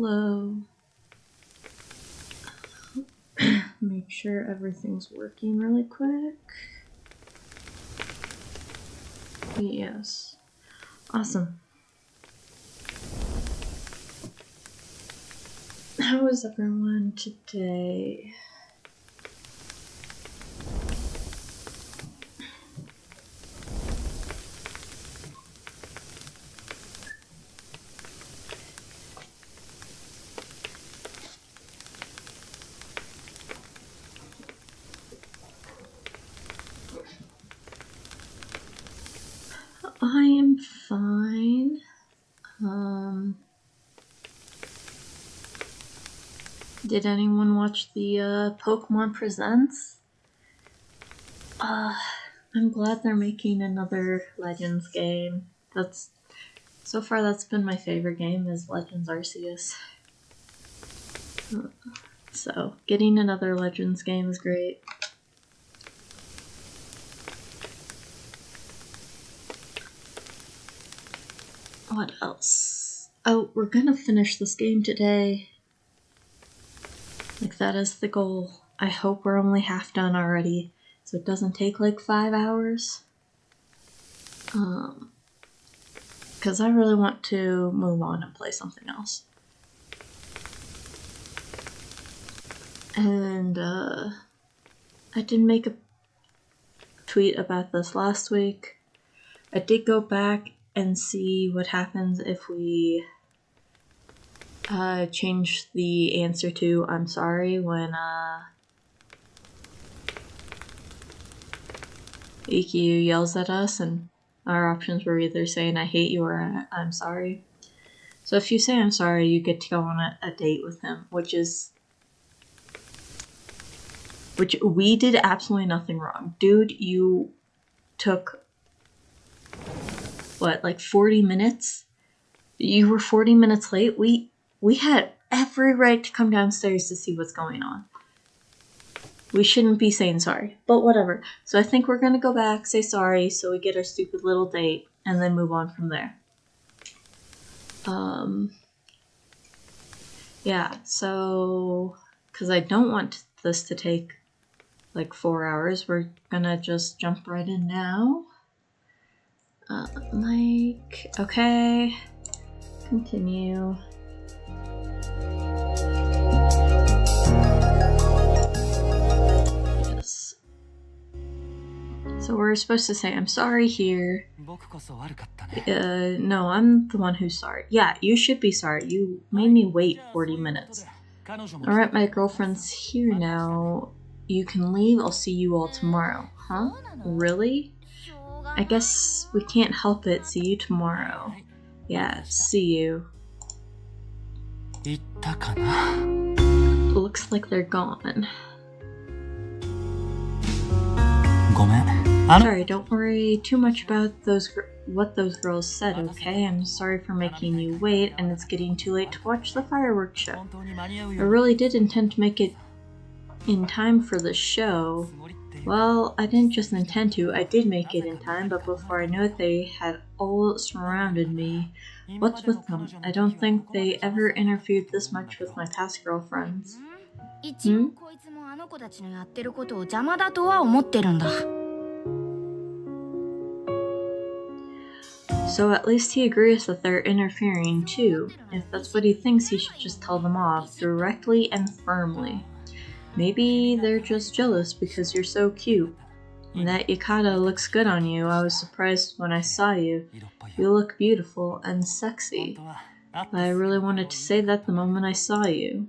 Hello. Make sure everything's working really quick. Yes. Awesome. How is everyone today? I am fine. Did anyone watch the Pokemon Presents? I'm glad they're making another Legends game. So far that's been my favorite game, is Legends Arceus. So getting another Legends game is great. What else? Oh, we're gonna finish this game today. Like, that is the goal. I hope we're only half done already, so it doesn't take like 5 hours. Because I really want to move on and play something else. And I did make a tweet about this last week. I did go back and see what happens if we change the answer to "I'm sorry" when EQ yells at us, and our options were either saying "I hate you" or "I'm sorry." So if you say "I'm sorry," you get to go on a date with him, which we did absolutely nothing wrong. Dude, you took what, like 40 minutes? You were 40 minutes late? We had every right to come downstairs to see what's going on. We shouldn't be saying sorry, but whatever. So I think we're gonna go back, say sorry, so we get our stupid little date, and then move on from there. Yeah, so, because I don't want this to take like 4 hours, we're gonna just jump right in now. Mike, okay, continue. Yes. So we're supposed to say "I'm sorry" here. No, I'm the one who's sorry. Yeah, you should be sorry. You made me wait 40 minutes. Alright, my girlfriend's here now. You can leave. I'll see you all tomorrow. Huh? Really? I guess we can't help it. See you tomorrow. Yeah, see you. Looks like they're gone. Sorry, don't worry too much about what those girls said, okay? I'm sorry for making you wait, and it's getting too late to watch the fireworks show. I really did intend to make it in time for the show. Well, I didn't just intend to, I did make it in time, but before I knew it, they had all surrounded me. What's with them? I don't think they ever interfered this much with my past girlfriends. So at least he agrees that they're interfering too. If that's what he thinks, he should just tell them off, directly and firmly. Maybe they're just jealous because you're so cute. And that yukata looks good on you. I was surprised when I saw you. You look beautiful and sexy. I really wanted to say that the moment I saw you.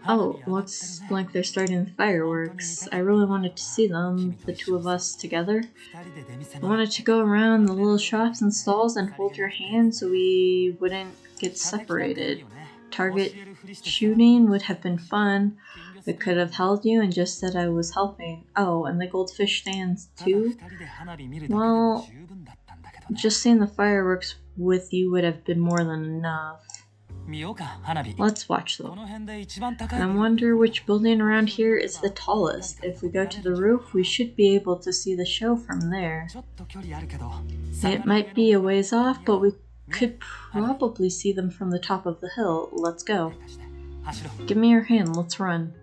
Oh, looks like they're starting the fireworks. I really wanted to see them, the two of us together. I wanted to go around the little shops and stalls and hold your hand so we wouldn't get separated. Target shooting would have been fun. I could have held you and just said I was helping. Oh, and the goldfish stands too? Well, just seeing the fireworks with you would have been more than enough. Let's watch them. I wonder which building around here is the tallest. If we go to the roof, we should be able to see the show from there. It might be a ways off, but we could probably see them from the top of the hill. Let's go. Give me your hand, let's run.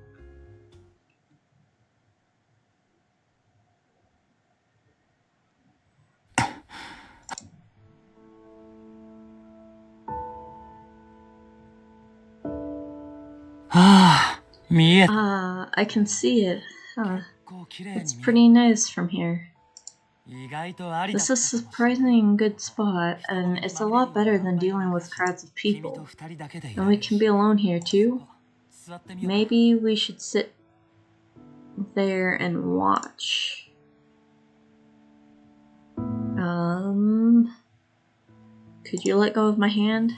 I can see it. It's pretty nice from here. This is a surprisingly good spot, and it's a lot better than dealing with crowds of people. And we can be alone here too. Maybe we should sit there and watch. Could you let go of my hand?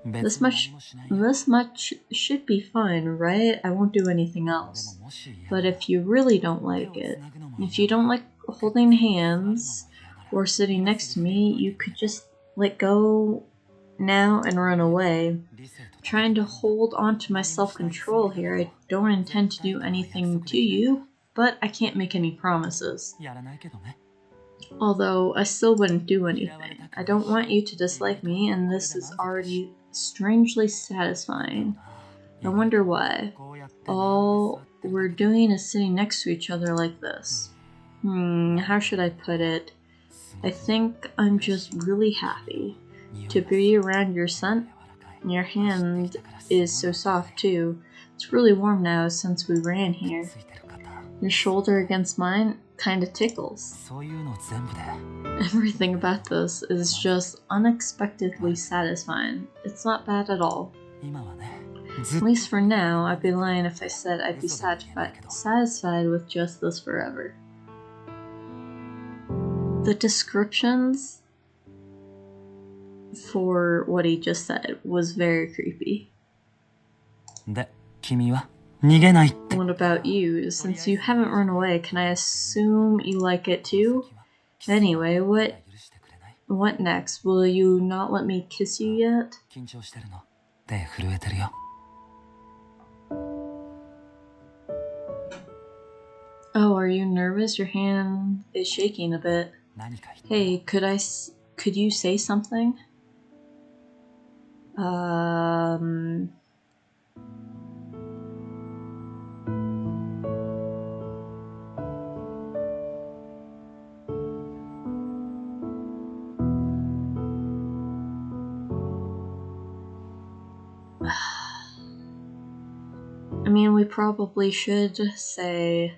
This much should be fine, right? I won't do anything else. But if you really don't like it, if you don't like holding hands or sitting next to me, you could just let go now and run away. I'm trying to hold on to my self-control here. I don't intend to do anything to you, but I can't make any promises. Although I still wouldn't do anything. I don't want you to dislike me, and this is already strangely satisfying. I wonder why. All we're doing is sitting next to each other like this. How should I put it? I think I'm just really happy to be around your scent. Your hand is so soft too. It's really warm now since we ran here. Your shoulder against mine kinda tickles. Everything about this is just unexpectedly satisfying. It's not bad at all. At least for now, I'd be lying if I said I'd be satisfied with just this forever. The descriptions for what he just said was very creepy. What about you? Since you haven't run away, can I assume you like it too? Anyway, what next? Will you not let me kiss you yet? Oh, are you nervous? Your hand is shaking a bit. Hey, could you say something? I mean, we probably should say,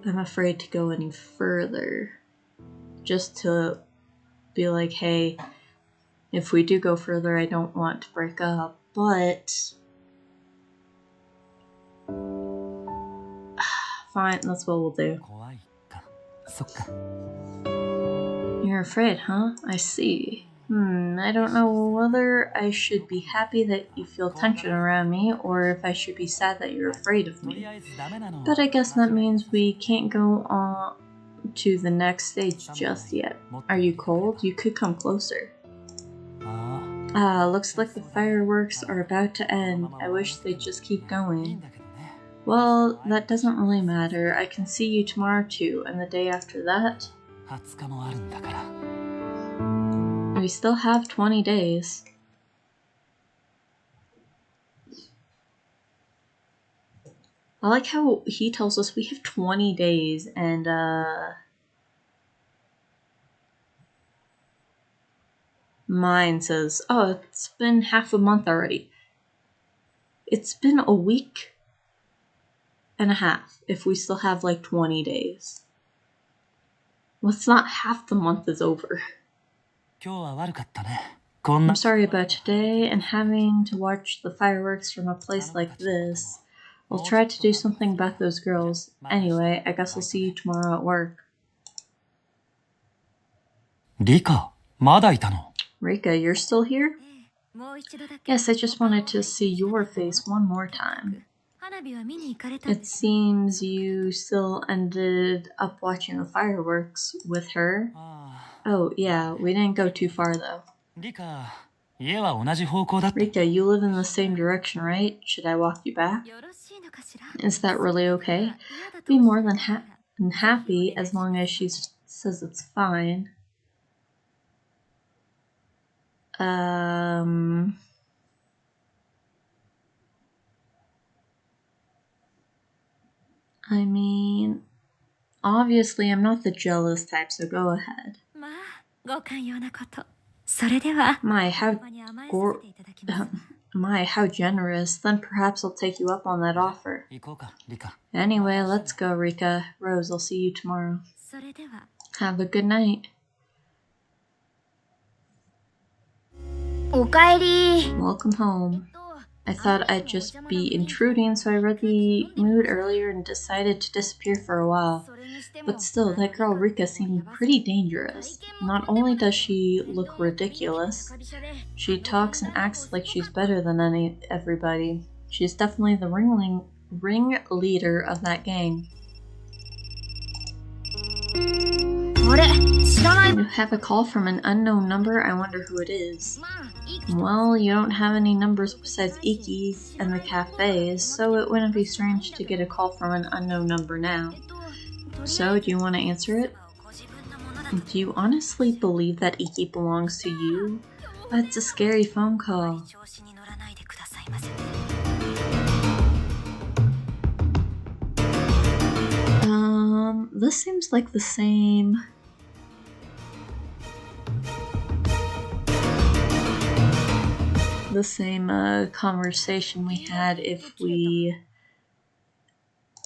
I'm afraid to go any further. Just to be like, hey, if we do go further, I don't want to break up, but... Fine, that's what we'll do. You're afraid, huh? I see. I don't know whether I should be happy that you feel tension around me, or if I should be sad that you're afraid of me. But I guess that means we can't go on to the next stage just yet. Are you cold? You could come closer. Looks like the fireworks are about to end. I wish they'd just keep going. Well, that doesn't really matter. I can see you tomorrow too, and the day after that. We still have 20 days. I like how he tells us we have 20 days and mine says, oh, it's been half a month already. It's been a week and a half if we still have like 20 days. Well, it's not half the month is over. I'm sorry about today and having to watch the fireworks from a place like this. I'll try to do something about those girls. Anyway, I guess I'll see you tomorrow at work. Rika, you're still here? Yes, I just wanted to see your face one more time. It seems you still ended up watching the fireworks with her. Oh, yeah, we didn't go too far though. Rika, you live in the same direction, right? Should I walk you back? Is that really okay? Be more than happy as long as she says it's fine. I mean, obviously I'm not the jealous type, so go ahead. My, how generous. Then perhaps I'll take you up on that offer. Anyway, let's go, Rika. Rose, I'll see you tomorrow. Have a good night. Welcome home. I thought I'd just be intruding, so I read the mood earlier and decided to disappear for a while. But still, that girl Rika seemed pretty dangerous. Not only does she look ridiculous, she talks and acts like she's better than everybody. She's definitely the ringleader of that gang. You have a call from an unknown number. I wonder who it is. Well, you don't have any numbers besides Iki's and the cafes, so it wouldn't be strange to get a call from an unknown number now. So, do you want to answer it? Do you honestly believe that Iki belongs to you? That's a scary phone call. This seems like the same conversation we had if we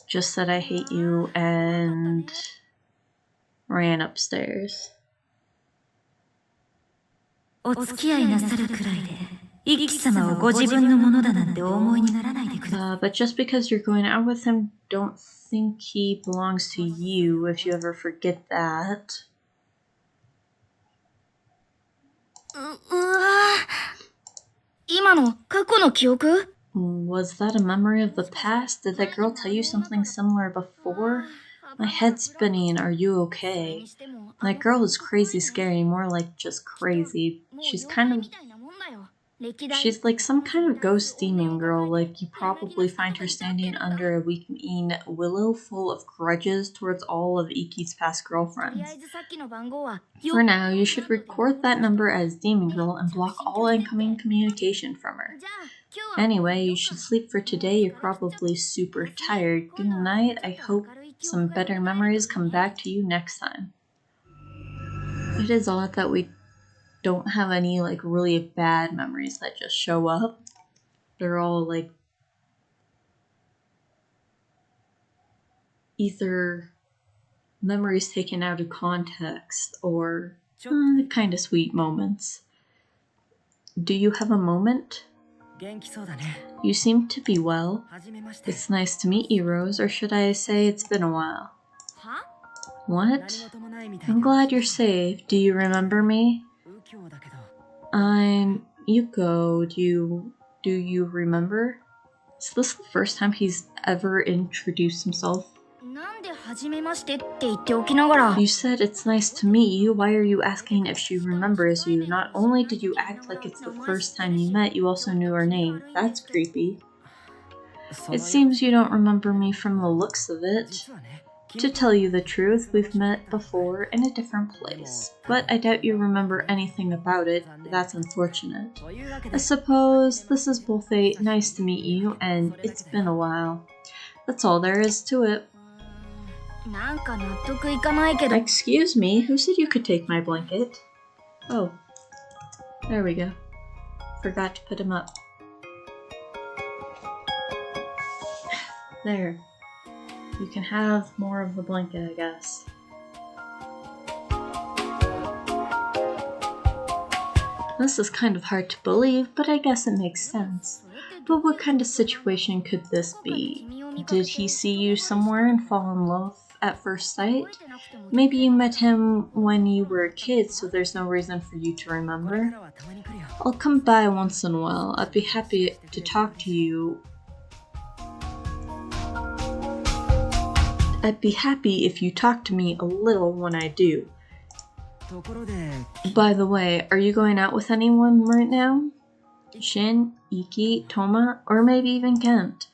just said I hate you and ran upstairs. But just because you're going out with him, don't think he belongs to you if you ever forget that. Was that a memory of the past? Did that girl tell you something similar before? My head's spinning. Are you okay? That girl is crazy scary, more like just crazy. She's like some kind of ghost demon girl. Like you probably find her standing under a weeping willow full of grudges towards all of Iki's past girlfriends. For now, you should record that number as Demon Girl and block all incoming communication from her. Anyway, you should sleep for today. You're probably super tired. Good night. I hope some better memories come back to you next time. It is odd that we don't have any like really bad memories that just show up. They're all like either memories taken out of context or kind of sweet moments. Do you have a moment? You seem to be well. It's nice to meet you, Rose, or should I say it's been a while? What? I'm glad you're safe. Do you remember me? I'm Yuko. Do you remember? Is this the first time he's ever introduced himself? You said it's nice to meet you. Why are you asking if she remembers you? Not only did you act like it's the first time you met, you also knew her name. That's creepy. It seems you don't remember me from the looks of it. To tell you the truth, we've met before in a different place, but I doubt you remember anything about it. That's unfortunate. I suppose this is both a nice to meet you and it's been a while. That's all there is to it. Excuse me, who said you could take my blanket? Oh, there we go. Forgot to put him up. There. You can have more of the blanket, I guess. This is kind of hard to believe, but I guess it makes sense. But what kind of situation could this be? Did he see you somewhere and fall in love at first sight? Maybe you met him when you were a kid, so there's no reason for you to remember. I'll come by once in a while. I'd be happy to talk to you. I'd be happy if you talk to me a little when I do. By the way, are you going out with anyone right now? Shin, Iki, Toma, or maybe even Kent?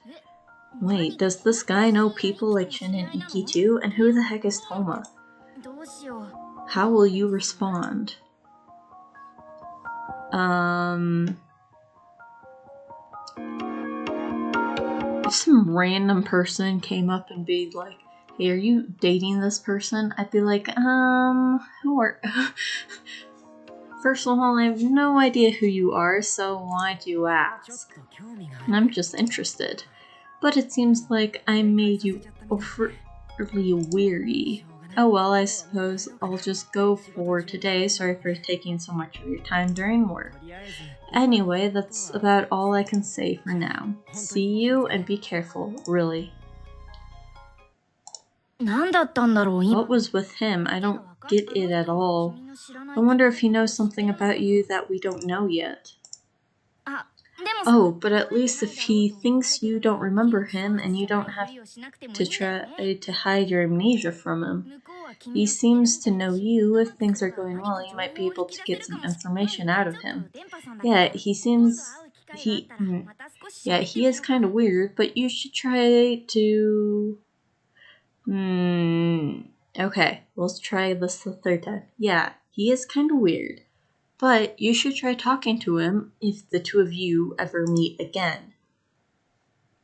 Wait, does this guy know people like Shin and Iki too? And who the heck is Toma? How will you respond? If some random person came up and be like, hey, are you dating this person? I'd be like, who are... First of all, I have no idea who you are, so why do you ask? And I'm just interested. But it seems like I made you overly weary. Oh well, I suppose I'll just go for today. Sorry for taking so much of your time during work. Anyway, that's about all I can say for now. See you and be careful, really. What was with him? I don't get it at all. I wonder if he knows something about you that we don't know yet. Oh, but at least if he thinks you don't remember him and you don't have to try to hide your amnesia from him. He seems to know you. If things are going well, you might be able to get some information out of him. Yeah, he is kind of weird, but you should try to... Okay, let's try this the third time. Yeah, he is kind of weird, but you should try talking to him if the two of you ever meet again.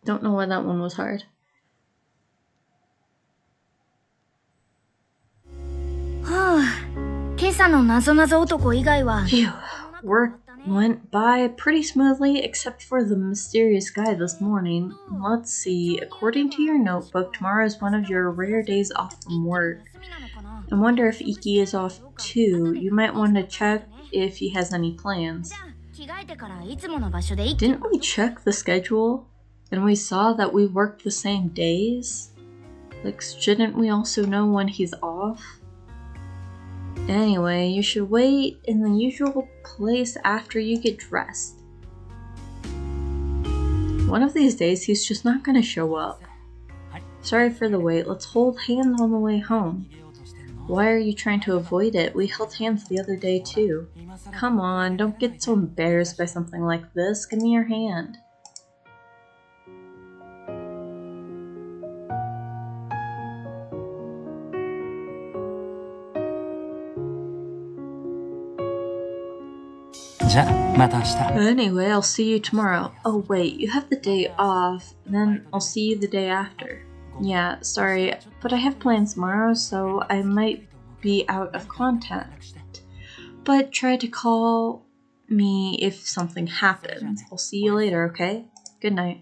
Don't know why that one was hard. Phew, work went by pretty smoothly except for the mysterious guy this morning. Let's see, according to your notebook, tomorrow is one of your rare days off from work. I wonder if Iki is off too. You might want to check if he has any plans. Didn't we check the schedule? And we saw that we worked the same days? Like, shouldn't we also know when he's off? Anyway, you should wait in the usual place after you get dressed. One of these days, he's just not gonna show up. Sorry for the wait, let's hold hands on the way home. Why are you trying to avoid it? We held hands the other day too. Come on, don't get so embarrassed by something like this. Give me your hand. Anyway, I'll see you tomorrow. Oh wait, you have the day off, then I'll see you the day after. Yeah, sorry, but I have plans tomorrow, so I might be out of contact. But try to call me if something happens. I'll see you later, okay? Good night.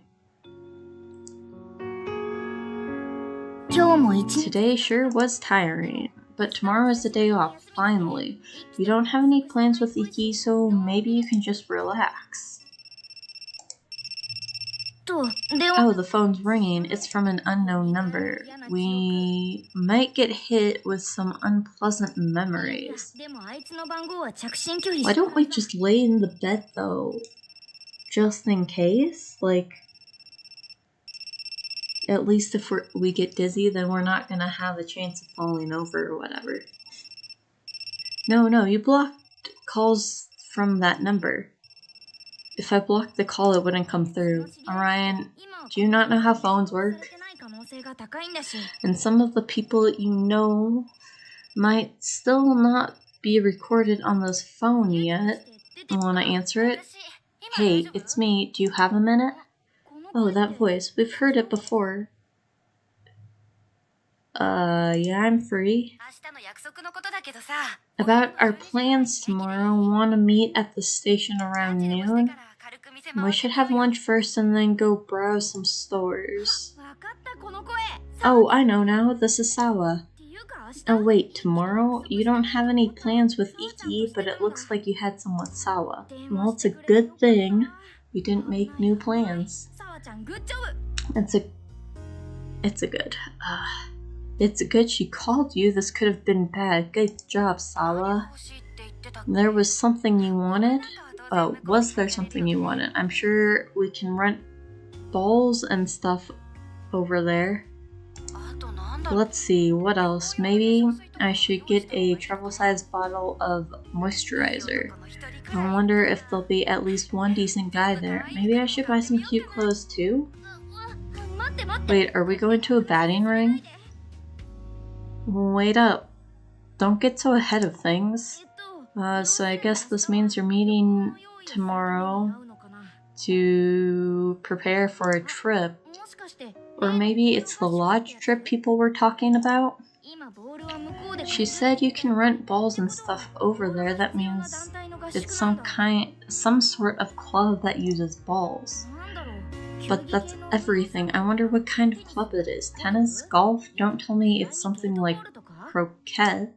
Today sure was tiring. But tomorrow is the day off, finally. You don't have any plans with Iki, so maybe you can just relax. Oh, the phone's ringing. It's from an unknown number. We might get hit with some unpleasant memories. Why don't we just lay in the bed, though? Just in case? Like, at least if we get dizzy, then we're not gonna have a chance of falling over or whatever. No, you blocked calls from that number. If I blocked the call, it wouldn't come through. Orion, do you not know how phones work? And some of the people you know might still not be recorded on this phone yet. Wanna answer it? Hey, it's me. Do you have a minute? Oh, that voice. We've heard it before. Yeah, I'm free. About our plans tomorrow, want to meet at the station around noon? We should have lunch first and then go browse some stores. Oh, I know now. This is Sawa. Oh wait, tomorrow? You don't have any plans with Iki, but it looks like you had some with Sawa. Well, it's a good thing we didn't make new plans. It's good she called you. This could have been bad. Good job, Sawa. There was something you wanted? Oh, was there something you wanted? I'm sure we can rent balls and stuff over there. Let's see, what else? Maybe I should get a travel-sized bottle of moisturizer. I wonder if there'll be at least one decent guy there. Maybe I should buy some cute clothes too? Wait, are we going to a batting ring? Wait up. Don't get so ahead of things. So I guess this means you're meeting tomorrow to prepare for a trip. Or maybe it's the lodge trip people were talking about? She said you can rent balls and stuff over there. That means it's some sort of club that uses balls. But that's everything. I wonder what kind of club it is. Tennis? Golf? Don't tell me it's something like croquet.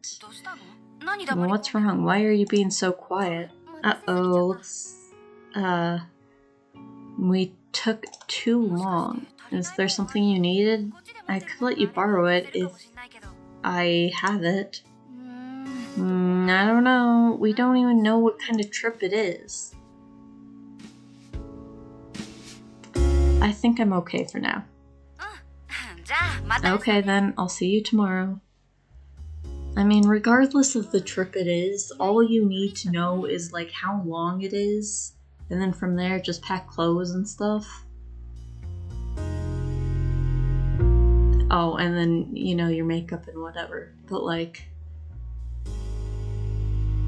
What's wrong? Why are you being so quiet? Uh-oh. We took too long. Is there something you needed? I could let you borrow it if I have it. I don't know. We don't even know what kind of trip it is. I think I'm okay for now. Okay then, I'll see you tomorrow. I mean, regardless of the trip it is, all you need to know is like how long it is, and then from there just pack clothes and stuff. Oh, and then, you know, your makeup and whatever. But like,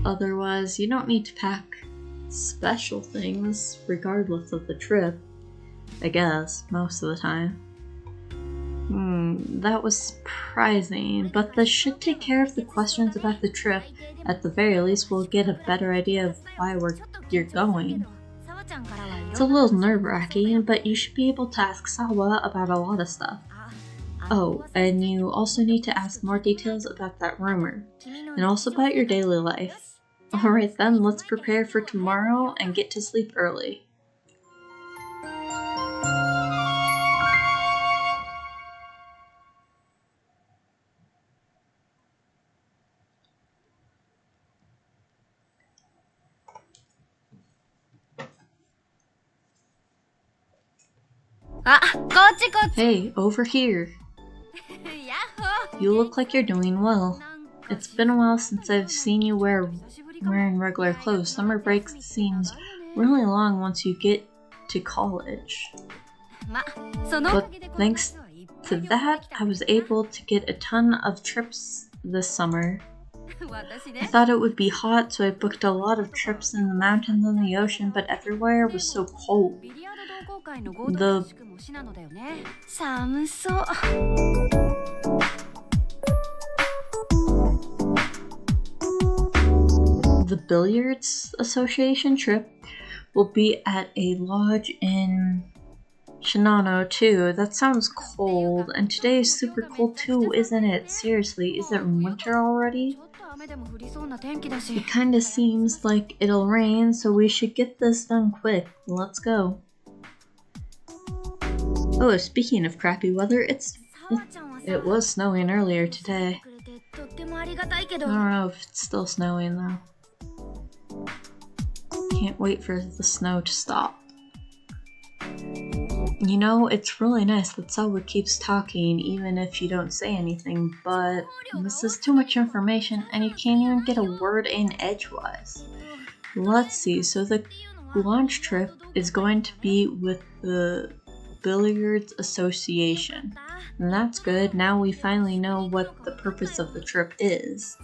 otherwise, you don't need to pack special things regardless of the trip. I guess, most of the time. That was surprising, but this should take care of the questions about the trip. At the very least, we'll get a better idea of why you're going. It's a little nerve-wracking, but you should be able to ask Sawa about a lot of stuff. Oh, and you also need to ask more details about that rumor, and also about your daily life. Alright then, let's prepare for tomorrow and get to sleep early. Hey, over here. You look like you're doing well. It's been a while since I've seen you wearing regular clothes. Summer break seems really long once you get to college. But thanks to that, I was able to get a ton of trips this summer. I thought it would be hot, so I booked a lot of trips in the mountains and the ocean, but everywhere was so cold. The Billiards Association trip will be at a lodge in Shinano too. That sounds cold, and today is super cold too, isn't it? Seriously, is it winter already? It kinda seems like it'll rain, so we should get this done quick. Let's go. Oh, speaking of crappy weather, it was snowing earlier today. I don't know if it's still snowing though. Can't wait for the snow to stop. You know, it's really nice that Sawa keeps talking even if you don't say anything, but this is too much information and you can't even get a word in edgewise. Let's see, so the launch trip is going to be with the Billiards Association. And that's good, now we finally know what the purpose of the trip is.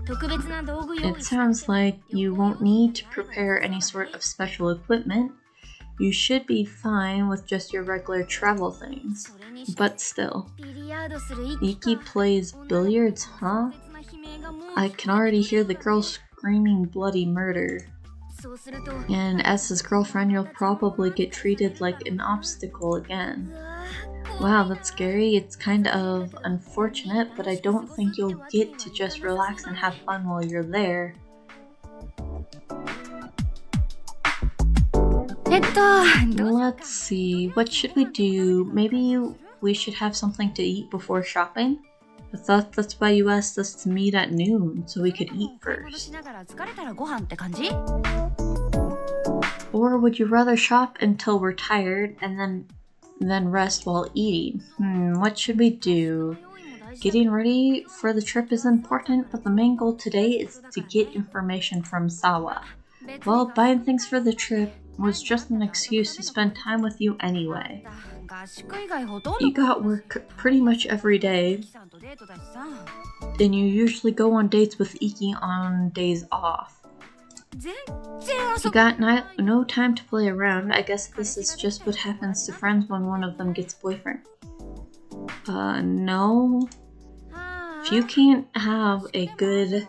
It sounds like you won't need to prepare any sort of special equipment. You should be fine with just your regular travel things. But still. Iki plays billiards, huh? I can already hear the girl screaming bloody murder. And as his girlfriend, you'll probably get treated like an obstacle again. Wow, that's scary. It's kind of unfortunate, but I don't think you'll get to just relax and have fun while you're there. Let's see, what should we do? Maybe we should have something to eat before shopping? I thought that's why you asked us to meet at noon, so we could eat first. Or would you rather shop until we're tired and then rest while eating? What should we do? Getting ready for the trip is important, but the main goal today is to get information from Sawa. Well, buying things for the trip was just an excuse to spend time with you anyway. You got work pretty much every day, and you usually go on dates with Iki on days off. You got no time to play around. I guess this is just what happens to friends when one of them gets a boyfriend. No. If you can't have a good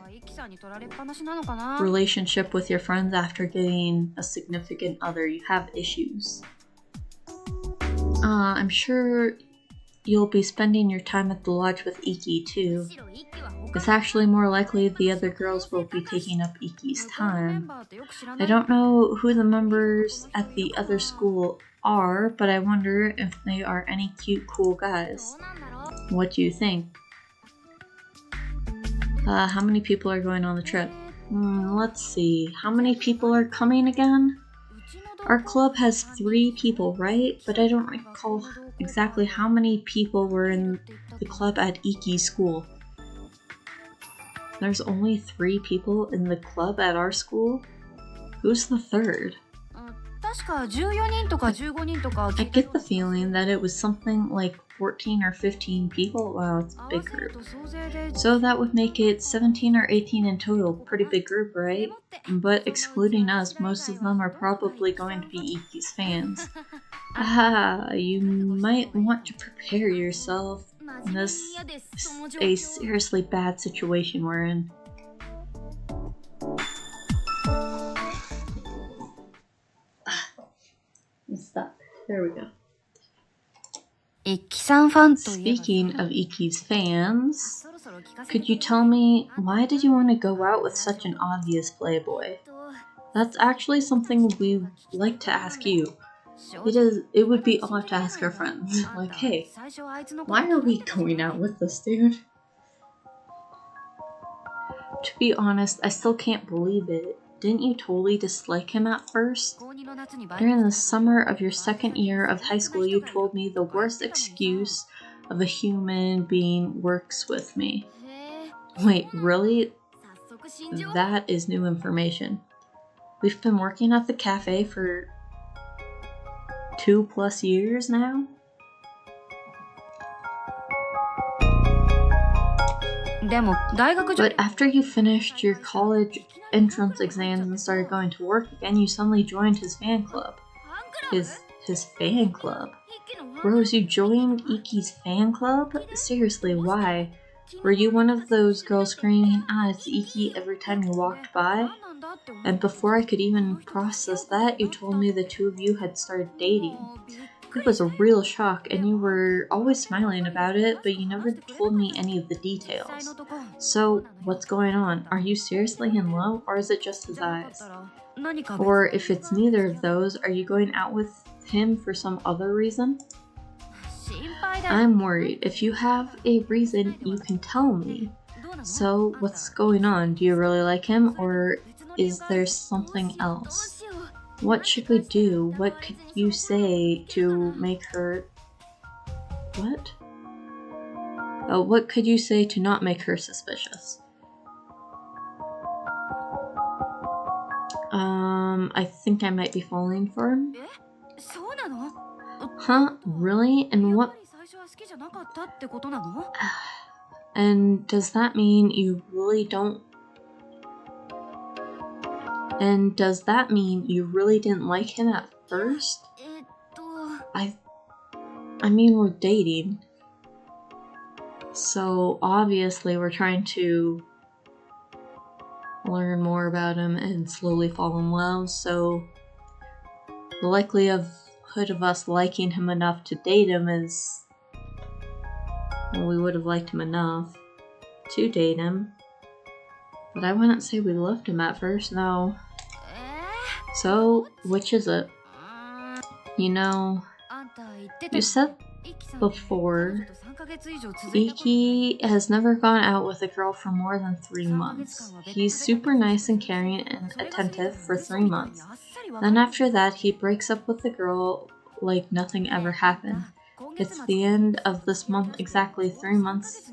relationship with your friends after getting a significant other, you have issues. I'm sure you'll be spending your time at the lodge with Iki too. It's actually more likely the other girls will be taking up Iki's time. I don't know who the members at the other school are, but I wonder if they are any cute, cool guys. What do you think? How many people are going on the trip? Let's see. How many people are coming again? Our club has 3 people, right? But I don't recall exactly how many people were in the club at Iki's school. There's only 3 people in the club at our school? Who's the 3rd? I get the feeling that it was something like 14 or 15 people. Wow, it's a big group. So that would make it 17 or 18 in total. Pretty big group, right? But excluding us, most of them are probably going to be Iki's fans. You might want to prepare yourself. This is a seriously bad situation we're in. Stop. There we go. Speaking of Iki's fans, could you tell me, why did you want to go out with such an obvious playboy? That's actually something we like to ask you. It would be odd to ask our friends, like, hey, why are we going out with this dude? To be honest, I still can't believe it. Didn't you totally dislike him at first? During the summer of your 2nd year of high school, you told me the worst excuse of a human being works with me. Wait, really? That is new information. We've been working at the cafe for 2+ years now? But after you finished your college entrance exams and started going to work again, you suddenly joined his fan club. His fan club? Rose, you joined Iki's fan club? Seriously, why? Were you one of those girls screaming, it's Iki every time you walked by? And before I could even process that, you told me the 2 of you had started dating. It was a real shock, and you were always smiling about it, but you never told me any of the details. So, what's going on? Are you seriously in love, or is it just his eyes? Or if it's neither of those, are you going out with him for some other reason? I'm worried. If you have a reason, you can tell me. So, what's going on? Do you really like him, or is there something else? What should we do? What could you say to make her... What? Oh, what could you say to not make her suspicious? I think I might be falling for him. Huh? Really? And what... And does that mean you really don't... And does that mean you really didn't like him at first? I mean, we're dating. So, obviously, we're trying to learn more about him and slowly fall in love, so the likelihood of us liking him enough to date him is... Well, we would have liked him enough to date him. But I wouldn't say we loved him at first, no. So, which is it? You know, you said before, Iki has never gone out with a girl for more than 3 months. He's super nice and caring and attentive for 3 months. Then after that, he breaks up with the girl like nothing ever happened. It's the end of this month, exactly 3 months.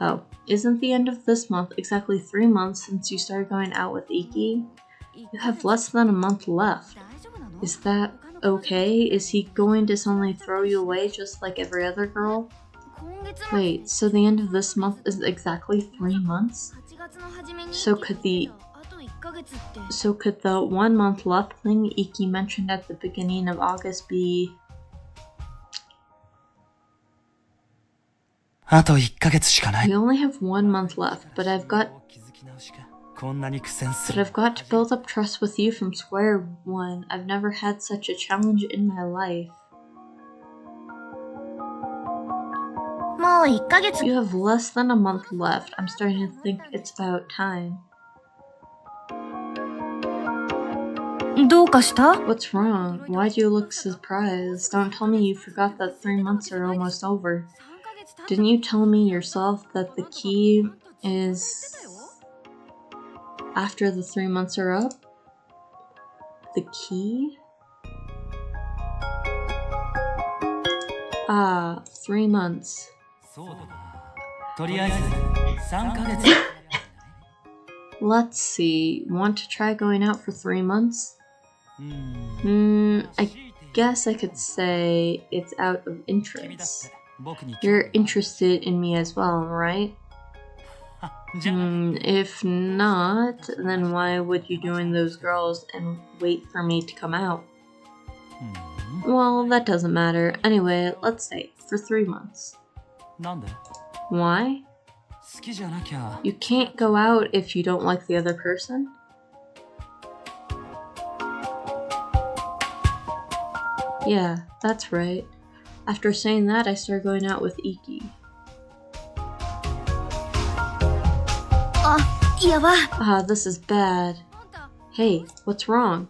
Oh, isn't the end of this month exactly 3 months since you started going out with Iki? You have less than a month left. Is that okay? Is he going to suddenly throw you away just like every other girl? Wait, so the end of this month is exactly 3 months? So could the 1 month left thing Iki mentioned at the beginning of August be... We only have 1 month left, but I've got to build up trust with you from square one. I've never had such a challenge in my life. You have less than a month left. I'm starting to think it's about time. What's wrong? Why do you look surprised? Don't tell me you forgot that 3 months are almost over. Didn't you tell me yourself that the key is after the 3 months are up? The key? 3 months. Let's see. Want to try going out for 3 months? I guess I could say it's out of interest. You're interested in me as well, right? If not, then why would you join those girls and wait for me to come out? Well, that doesn't matter. Anyway, let's say for 3 months. Why? You can't go out if you don't like the other person? Yeah, that's right. After saying that, I started going out with Iki. This is bad. Hey, what's wrong?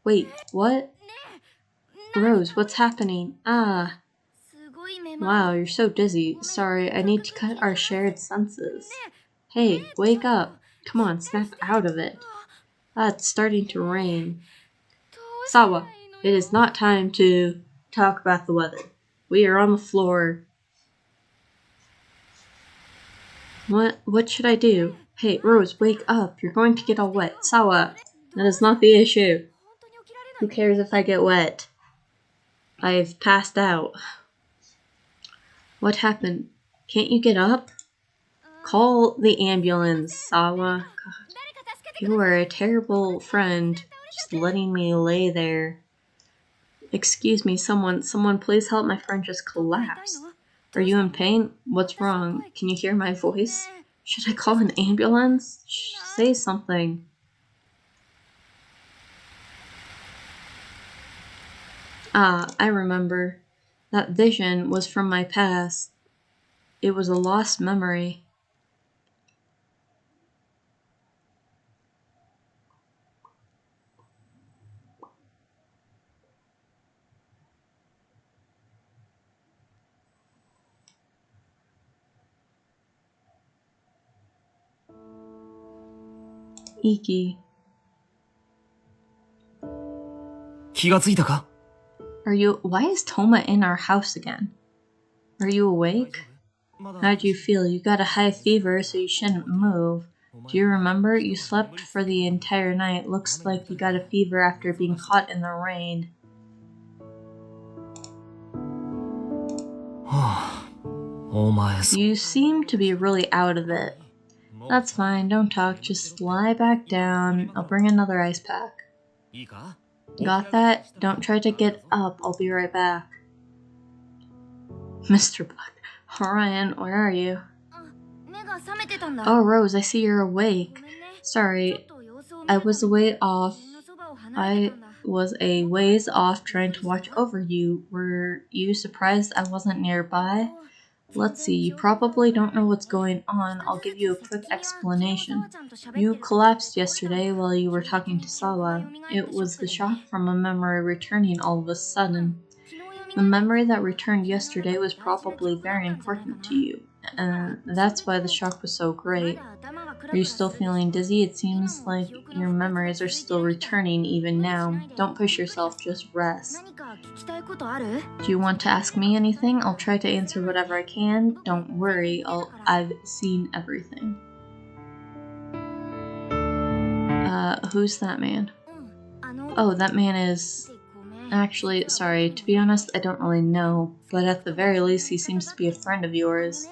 Wait, what? Rose, what's happening? Wow, you're so dizzy. Sorry, I need to cut our shared senses. Hey, wake up. Come on, snap out of it. It's starting to rain. Sawa, it is not time to talk about the weather. We are on the floor. What should I do? Hey, Rose, wake up. You're going to get all wet. Sawa, that is not the issue. Who cares if I get wet? I've passed out. What happened? Can't you get up? Call the ambulance, Sawa. God, you are a terrible friend, just letting me lay there. Excuse me, someone please help, my friend just collapsed. Are you in pain? What's wrong? Can you hear my voice? Should I call an ambulance? Say something. I remember. That vision was from my past. It was a lost memory. Iki. Why is Toma in our house again? Are you awake? How do you feel? You got a high fever, so you shouldn't move. Do you remember? You slept for the entire night. Looks like you got a fever after being caught in the rain. You seem to be really out of it. That's fine, don't talk, just lie back down. I'll bring another ice pack. Got that? Don't try to get up, I'll be right back. Mr. Buck. Orion, where are you? Oh, Rose, I see you're awake. Sorry, I was a ways off trying to watch over you. Were you surprised I wasn't nearby? Let's see, you probably don't know what's going on. I'll give you a quick explanation. You collapsed yesterday while you were talking to Sawa. It was the shock from a memory returning all of a sudden. The memory that returned yesterday was probably very important to you, and that's why the shock was so great. Are you still feeling dizzy? It seems like your memories are still returning even now. Don't push yourself, just rest. Do you want to ask me anything? I'll try to answer whatever I can. Don't worry, I've seen everything. Who's that man? Oh, that man is... Actually, sorry, to be honest, I don't really know, but at the very least, he seems to be a friend of yours.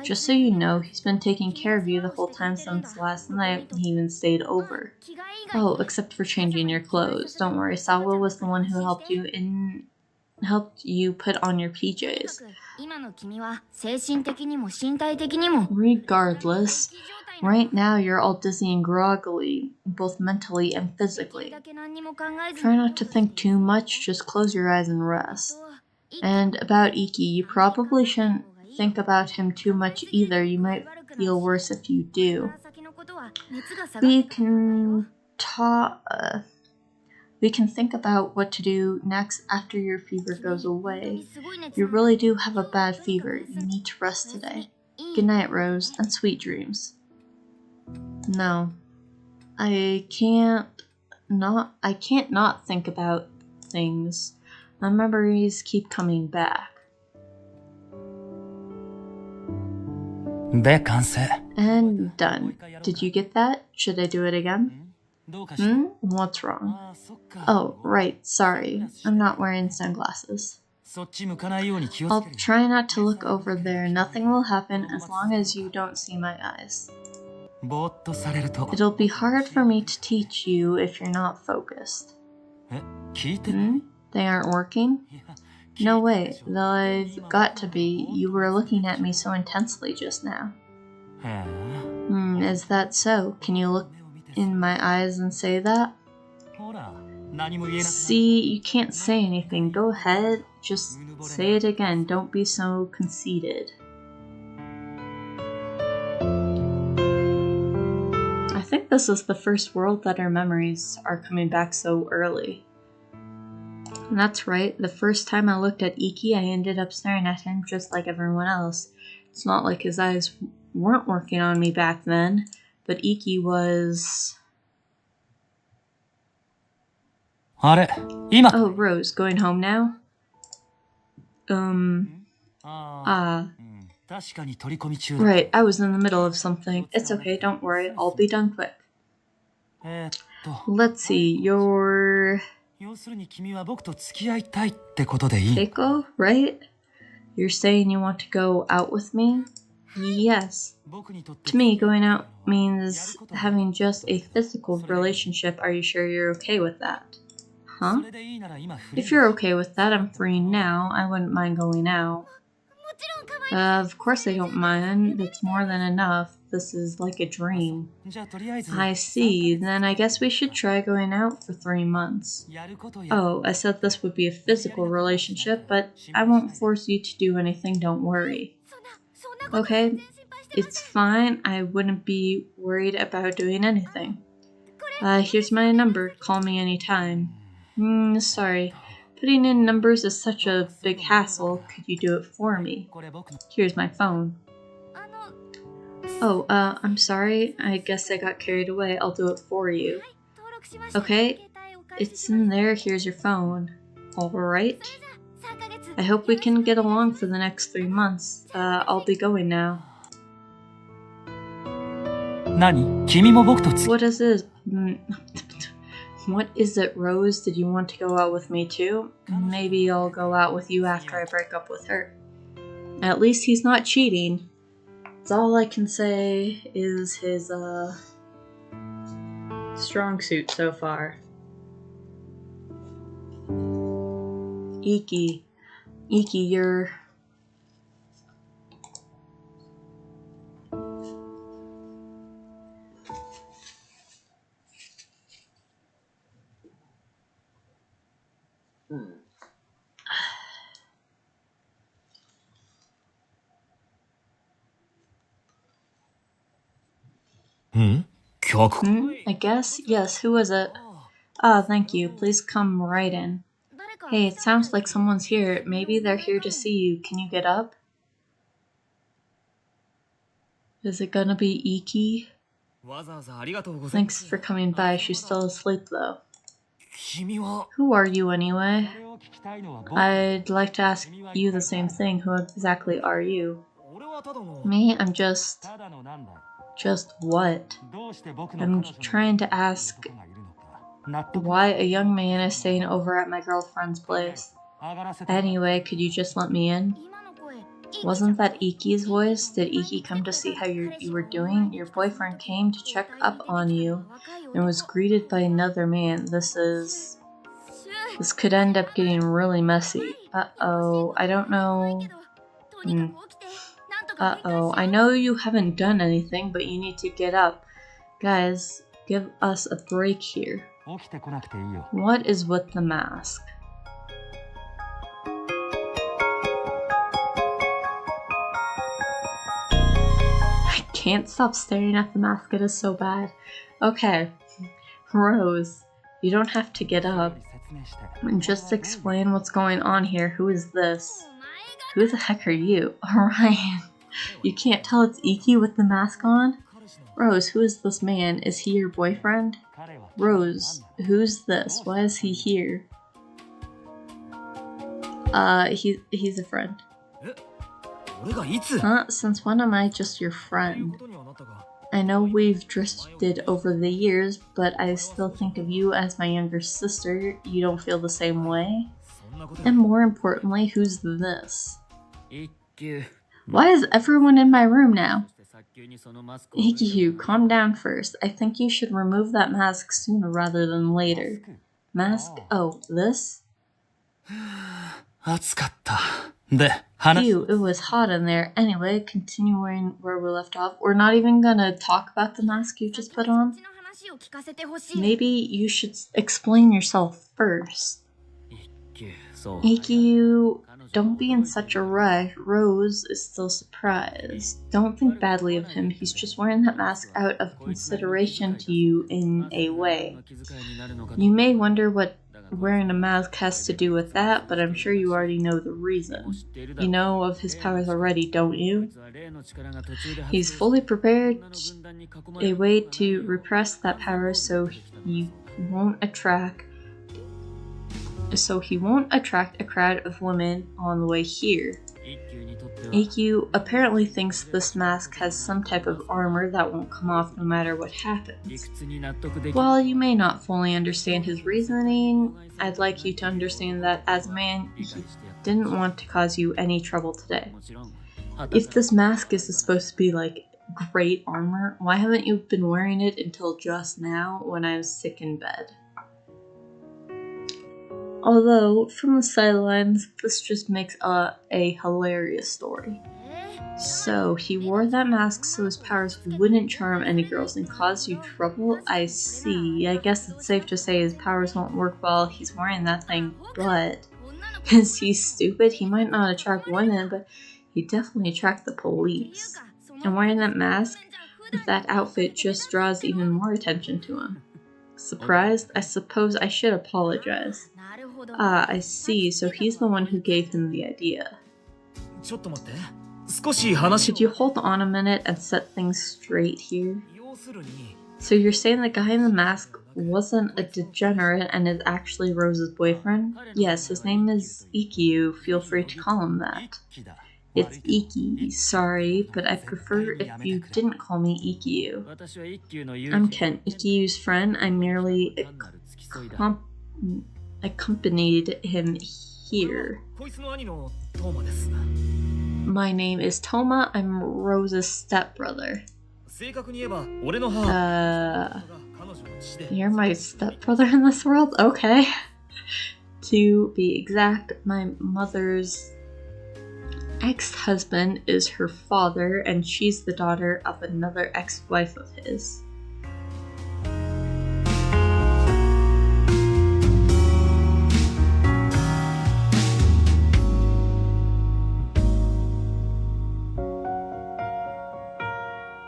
Just so you know, he's been taking care of you the whole time since last night, and he even stayed over. Oh, except for changing your clothes. Don't worry, Sawa was the one who helped you put on your PJs. Regardless, right now you're all dizzy and groggy, both mentally and physically. Try not to think too much, just close your eyes and rest. And about Iki, you probably shouldn't think about him too much either. You might feel worse if you do. We can think about what to do next after your fever goes away. You really do have a bad fever. You need to rest today. Good night, Rose, and sweet dreams. No. I can't not think about things. My memories keep coming back. And done. Did you get that? Should I do it again? What's wrong? Oh, right, sorry. I'm not wearing sunglasses. I'll try not to look over there. Nothing will happen as long as you don't see my eyes. It'll be hard for me to teach you if you're not focused. They aren't working? No way, they've got to be. You were looking at me so intensely just now. Is that so? Can you look in my eyes and say that? See, you can't say anything. Go ahead, just say it again. Don't be so conceited. I think this is the first world that our memories are coming back so early. And that's right, the first time I looked at Iki, I ended up staring at him just like everyone else. It's not like his eyes weren't working on me back then, but Iki was... Oh, Rose, going home now? Right, I was in the middle of something. It's okay, don't worry, I'll be done quick. Let's see, you're... Keiko, right? You're saying you want to go out with me? Yes. To me, going out means having just a physical relationship. Are you sure you're okay with that? Huh? If you're okay with that, I'm free now. I wouldn't mind going out. Of course I don't mind. That's more than enough. This is like a dream. I see. Then I guess we should try going out for 3 months. Oh, I said this would be a physical relationship, but I won't force you to do anything, don't worry. Okay, it's fine. I wouldn't be worried about doing anything. Here's my number. Call me anytime. Sorry. Putting in numbers is such a big hassle. Could you do it for me? Here's my phone. Oh, I'm sorry. I guess I got carried away. I'll do it for you. Okay, it's in there. Here's your phone. Alright. I hope we can get along for the next 3 months. I'll be going now. What is this? What is it, Rose? Did you want to go out with me too? Maybe I'll go out with you after I break up with her. At least he's not cheating. That's all I can say is his strong suit so far. Iki, you're... I guess? Yes, who is it? Thank you. Please come right in. Hey, it sounds like someone's here. Maybe they're here to see you. Can you get up? Is it gonna be Iki? Thanks for coming by. She's still asleep though. Who are you anyway? I'd like to ask you the same thing. Who exactly are you? Me? I'm just... Just what? I'm trying to ask... Why a young man is staying over at my girlfriend's place. Anyway, could you just let me in? Wasn't that Iki's voice? Did Iki come to see how you were doing? Your boyfriend came to check up on you and was greeted by another man. This could end up getting really messy. Uh-oh, I don't know. Uh-oh, I know you haven't done anything, but you need to get up. Guys, give us a break here. What is with the mask? I can't stop staring at the mask, it is so bad. Okay, Rose, you don't have to get up. Just explain what's going on here. Who is this? Who the heck are you? Orion, you can't tell it's Iki with the mask on? Rose, who is this man? Is he your boyfriend? Rose, who's this? Why is he here? He's a friend. Huh? Since when am I just your friend? I know we've drifted over the years, but I still think of you as my younger sister. You don't feel the same way? And more importantly, who's this? Why is everyone in my room now? Ikiyu, calm down first. I think you should remove that mask sooner rather than later. Mask? Oh, this? Ew, it was hot in there. Anyway, continuing where we left off, we're not even gonna talk about the mask you just put on. Maybe you should explain yourself first. Ikiyu, don't be in such a rush. Rose is still surprised. Don't think badly of him. He's just wearing that mask out of consideration to you in a way. You may wonder what wearing a mask has to do with that, but I'm sure you already know the reason. You know of his powers already, don't you? He's fully prepared a way to repress that power so he won't attract a crowd of women on the way here. Ikkyu apparently thinks this mask has some type of armor that won't come off no matter what happens. While you may not fully understand his reasoning, I'd like you to understand that as a man, he didn't want to cause you any trouble today. If this mask is supposed to be like great armor, why haven't you been wearing it until just now when I was sick in bed? Although, from the sidelines, this just makes a hilarious story. So, he wore that mask so his powers wouldn't charm any girls and cause you trouble? I see. I guess it's safe to say his powers won't work while he's wearing that thing, but is he stupid? He might not attract women, but he definitely attracts the police. And wearing that mask with that outfit just draws even more attention to him. Surprised? I suppose I should apologize. Ah, I see. So he's the one who gave him the idea. Could you hold on a minute and set things straight here? So you're saying the guy in the mask wasn't a degenerate and is actually Rose's boyfriend? Yes, his name is Ikkyu. Feel free to call him that. It's Iki. Sorry, but I prefer if you didn't call me Ikkyu. I'm Ken, Ikkiyu's friend. I merely accompanied him here. My name is Toma. I'm Rose's stepbrother. You're my stepbrother in this world? Okay. To be exact, my mother's ex-husband is her father, and she's the daughter of another ex-wife of his.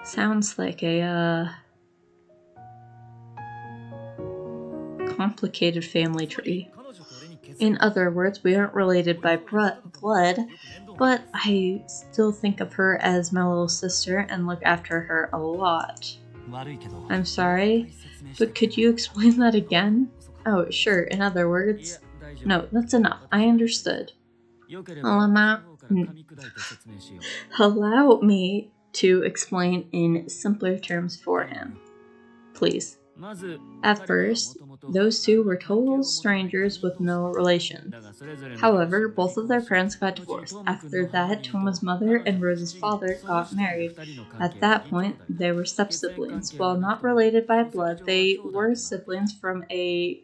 Sounds like a complicated family tree. In other words, we aren't related by blood, but I still think of her as my little sister and look after her a lot. I'm sorry, but could you explain that again? Oh, sure, in other words. No, that's enough. I understood. Allow me to explain in simpler terms for him. Please. At first, those two were total strangers with no relations. However, both of their parents got divorced. After that, Toma's mother and Rose's father got married. At that point, they were step-siblings. While not related by blood, they were siblings from a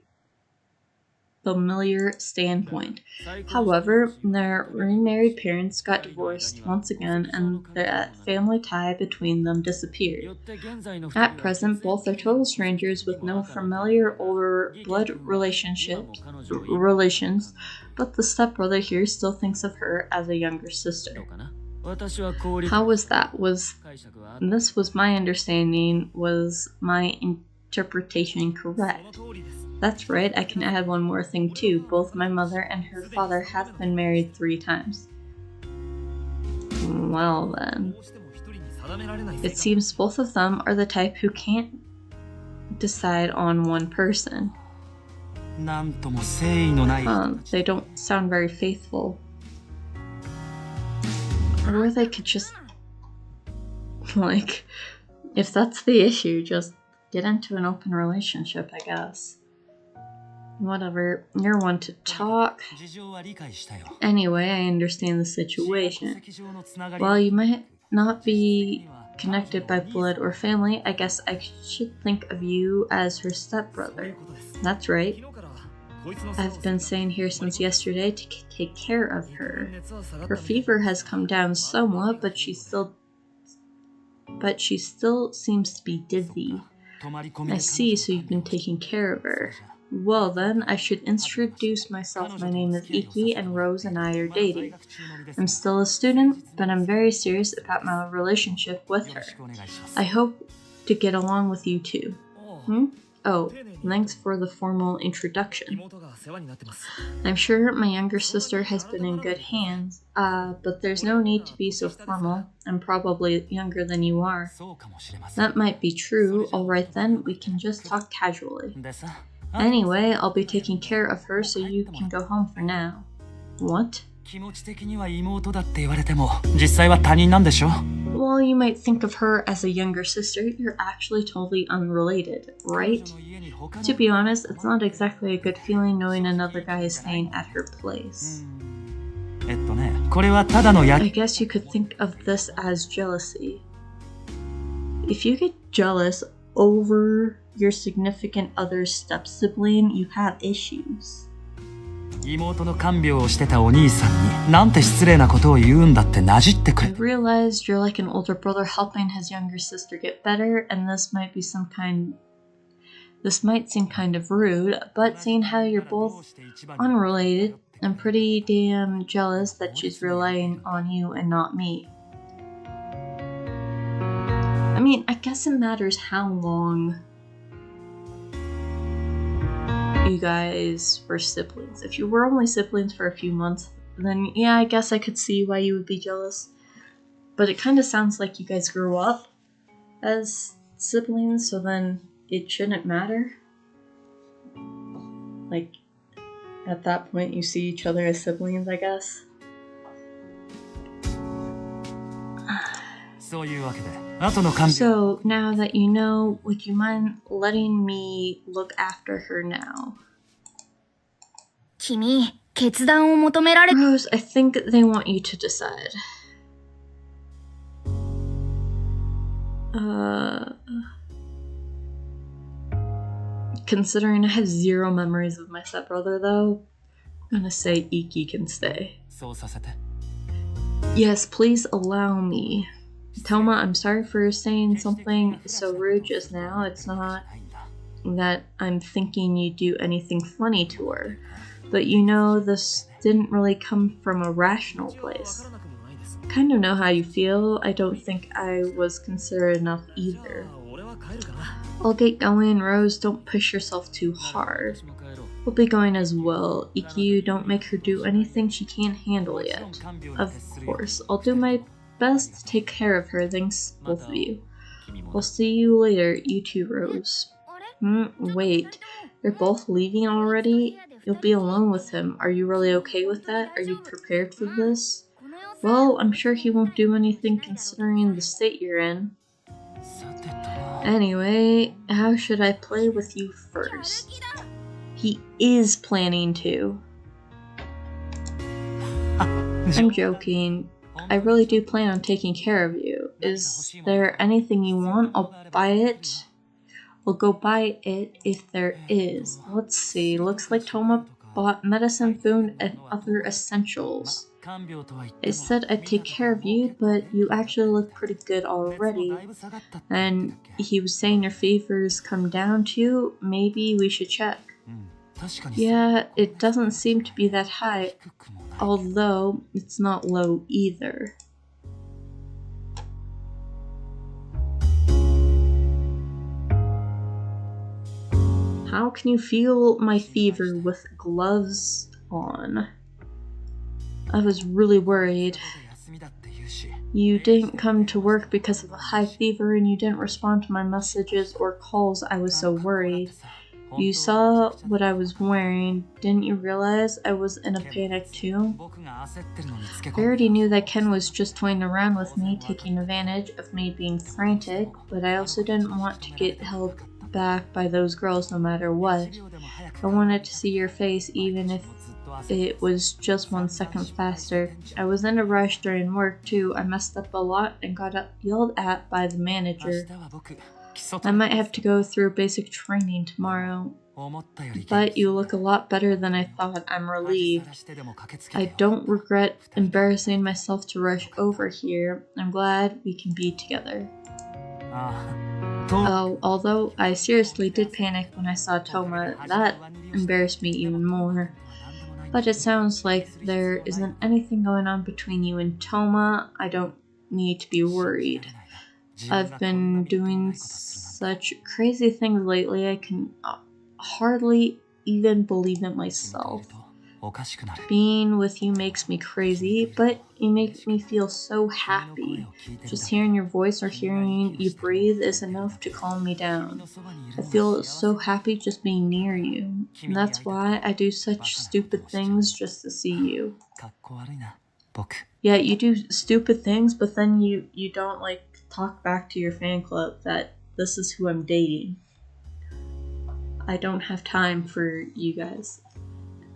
familiar standpoint. However, their remarried parents got divorced once again, and that family tie between them disappeared. At present, both are total strangers with no familiar or blood relations, but the stepbrother here still thinks of her as a younger sister. How was that? This was my understanding. Was my interpretation correct? That's right, I can add one more thing too. Both my mother and her father have been married 3 times. Well then. It seems both of them are the type who can't decide on one person. They don't sound very faithful. Or they could just, like, if that's the issue, just get into an open relationship, I guess. Whatever, you're one to talk. Anyway, I understand the situation. While you might not be connected by blood or family, I guess I should think of you as her stepbrother. That's right. I've been staying here since yesterday to take care of her. Her fever has come down somewhat, but she still seems to be dizzy. I see, so you've been taking care of her. Well then, I should introduce myself. My name is Iki, and Rose and I are dating. I'm still a student, but I'm very serious about my relationship with her. I hope to get along with you too. Oh, thanks for the formal introduction. I'm sure my younger sister has been in good hands, but there's no need to be so formal. I'm probably younger than you are. That might be true. Alright then, we can just talk casually. Anyway, I'll be taking care of her, so you can go home for now. What? Well, you might think of her as a younger sister. You're actually totally unrelated, right? To be honest, it's not exactly a good feeling knowing another guy is staying at her place. I guess you could think of this as jealousy. If you get jealous over your significant other's step-sibling, you have issues. I realized you're like an older brother helping his younger sister get better, and this might seem kind of rude, but seeing how you're both unrelated, I'm pretty damn jealous that she's relying on you and not me. I mean, I guess it matters how long you guys were siblings. If you were only siblings for a few months, then yeah, I guess I could see why you would be jealous. But it kind of sounds like you guys grew up as siblings, so then it shouldn't matter. Like, at that point, you see each other as siblings, I guess. So, now that you know, would you mind letting me look after her now? Rose, I think they want you to decide. Considering I have 0 memories of my stepbrother, though, I'm gonna say Iki can stay. Yes, please allow me. Toma, I'm sorry for saying something so rude just now. It's not that I'm thinking you do anything funny to her, but you know this didn't really come from a rational place. Kind of know how you feel. I don't think I was considerate enough either. I'll get going. Rose, don't push yourself too hard. We'll be going as well. Iki, don't make her do anything she can't handle yet. Of course, I'll do my best to take care of her. Thanks, both of you. I'll see you later, you too, Rose. Wait, you're both leaving already? You'll be alone with him. Are you really okay with that? Are you prepared for this? Well, I'm sure he won't do anything considering the state you're in. Anyway, how should I play with you first? He is planning to. I'm joking. I really do plan on taking care of you. Is there anything you want? I'll buy it. We'll go buy it if there is. Let's see. Looks like Toma bought medicine, food, and other essentials. I said I'd take care of you, but you actually look pretty good already. And he was saying your fever's come down too. Maybe we should check. Yeah, it doesn't seem to be that high, although it's not low either. How can you feel my fever with gloves on? I was really worried. You didn't come to work because of a high fever and you didn't respond to my messages or calls. I was so worried. You saw what I was wearing. Didn't you realize I was in a panic too? I already knew that Ken was just toying around with me, taking advantage of me being frantic, but I also didn't want to get held back by those girls no matter what. I wanted to see your face even if it was just 1 second faster. I was in a rush during work too. I messed up a lot and got yelled at by the manager. I might have to go through basic training tomorrow. But you look a lot better than I thought. I'm relieved. I don't regret embarrassing myself to rush over here. I'm glad we can be together. Oh, although I seriously did panic when I saw Toma, that embarrassed me even more. But it sounds like there isn't anything going on between you and Toma. I don't need to be worried. I've been doing such crazy things lately, I can hardly even believe it myself. Being with you makes me crazy, but you make me feel so happy. Just hearing your voice or hearing you breathe is enough to calm me down. I feel so happy just being near you. And that's why I do such stupid things just to see you. Yeah, you do stupid things, but then you don't talk back to your fan club that this is who I'm dating. I don't have time for you guys.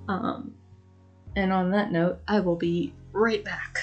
And on that note, I will be right back.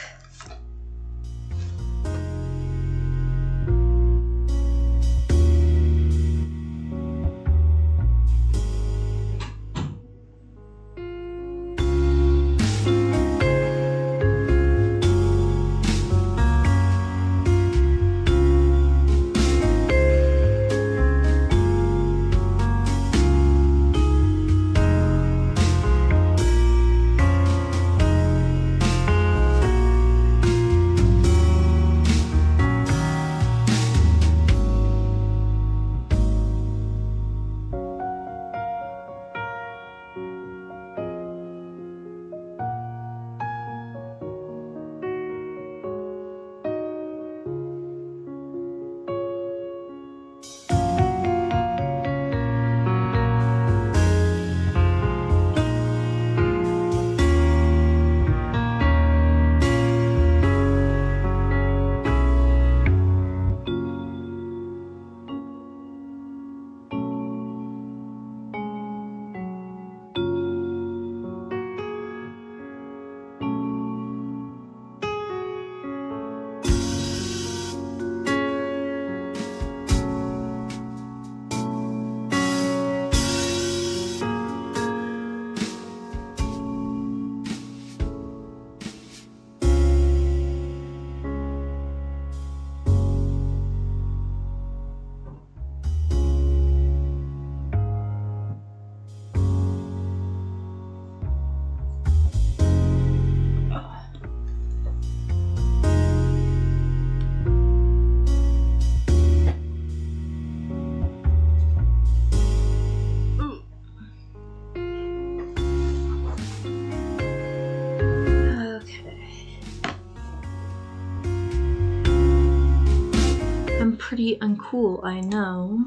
Pretty uncool, I know.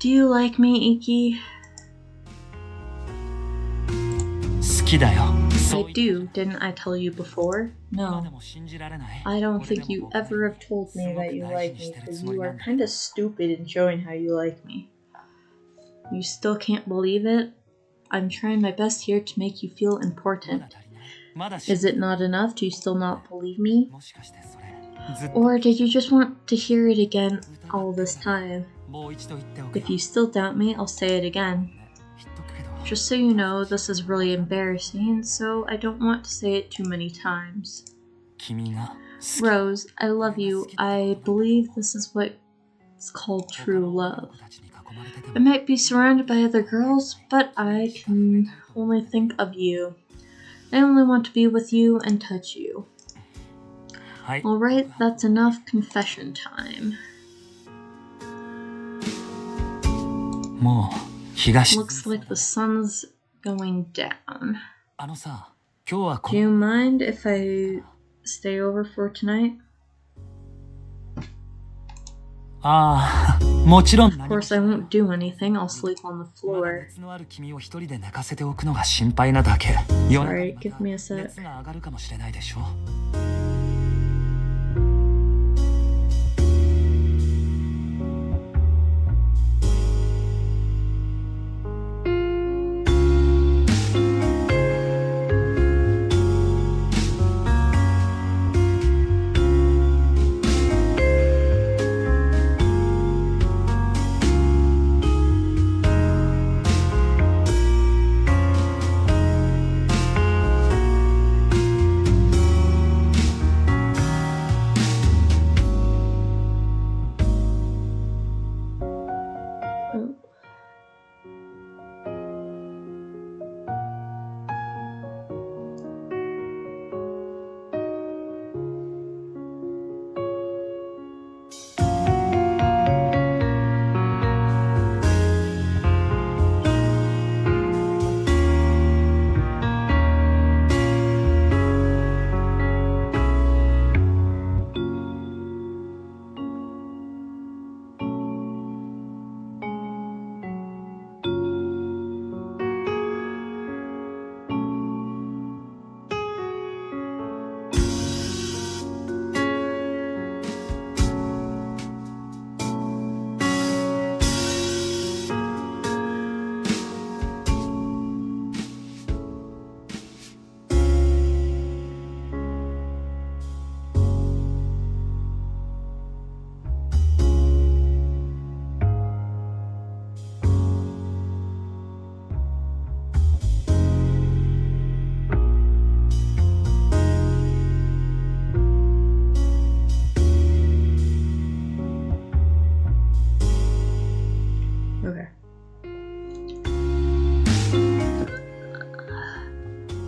Do you like me, Iki? 好きだよ。I do, didn't I tell you before? No. I don't think you ever have told me that you like me because you are kind of stupid in showing how you like me. You still can't believe it? I'm trying my best here to make you feel important. Is it not enough? Do you still not believe me? Or did you just want to hear it again all this time? If you still doubt me, I'll say it again. Just so you know, this is really embarrassing, so I don't want to say it too many times. Rose, I love you. I believe this is what's called true love. I might be surrounded by other girls, but I can only think of you. I only want to be with you and touch you. Alright, that's enough confession time. Looks like the sun's going down. Do you mind if I stay over for tonight? Of course, I won't do anything. I'll sleep on the floor. Sorry, give me a sec.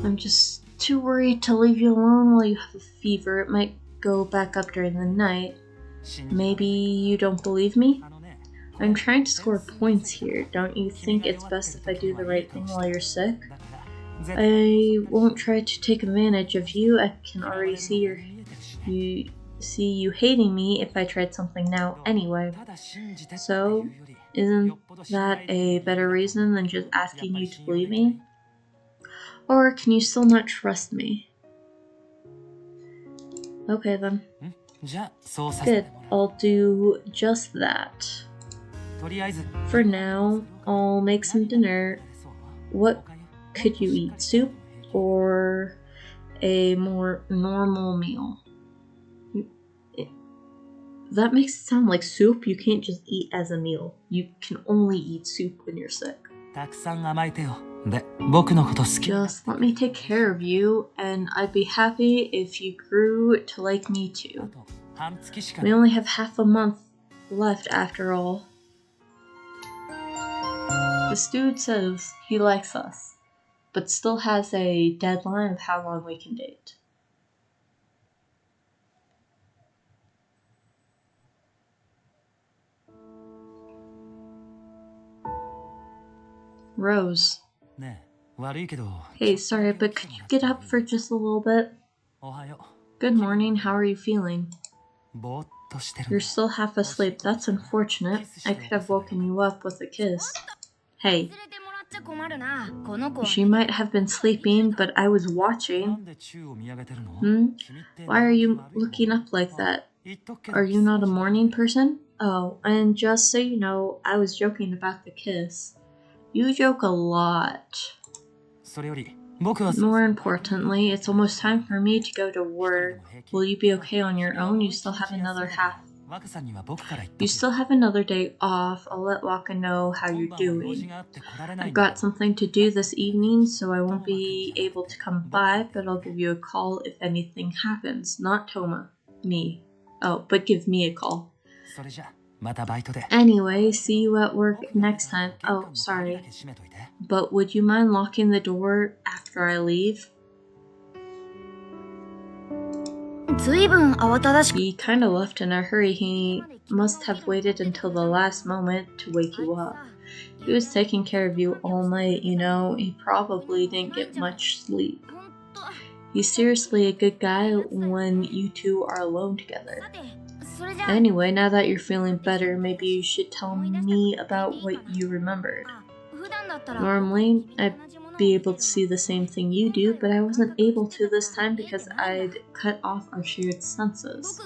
I'm just too worried to leave you alone while you have a fever. It might go back up during the night. Maybe you don't believe me? I'm trying to score points here. Don't you think it's best if I do the right thing while you're sick? I won't try to take advantage of you. I can already see you hating me if I tried something now anyway. So, isn't that a better reason than just asking you to believe me? Or can you still not trust me? Okay then. Good, I'll do just that. For now, I'll make some dinner. What could you eat? Soup or a more normal meal? That makes it sound like soup. You can't just eat as a meal. You can only eat soup when you're sick. Just let me take care of you, and I'd be happy if you grew to like me too. We only have half a month left after all. This dude says he likes us, but still has a deadline of how long we can date. Rose. Hey, sorry, but could you get up for just a little bit? Good morning, how are you feeling? You're still half asleep. That's unfortunate. I could have woken you up with a kiss. Hey, She might have been sleeping, but I was watching. Why are you looking up like that? Are you not a morning person? Oh, and just so you know, I was joking about the kiss. You joke a lot. More importantly, it's almost time for me to go to work. Will you be okay on your own? You still have another day off. I'll let Waka know how you're doing. I've got something to do this evening, so I won't be able to come by, but I'll give you a call if anything happens. Not Toma. Me. Oh, but give me a call. Anyway, see you at work next time. Oh, sorry. But would you mind locking the door after I leave? He kind of left in a hurry. He must have waited until the last moment to wake you up. He was taking care of you all night, you know. He probably didn't get much sleep. He's seriously a good guy when you two are alone together. Anyway, now that you're feeling better, maybe you should tell me about what you remembered. Normally, I'd be able to see the same thing you do, but I wasn't able to this time because I'd cut off our shared senses.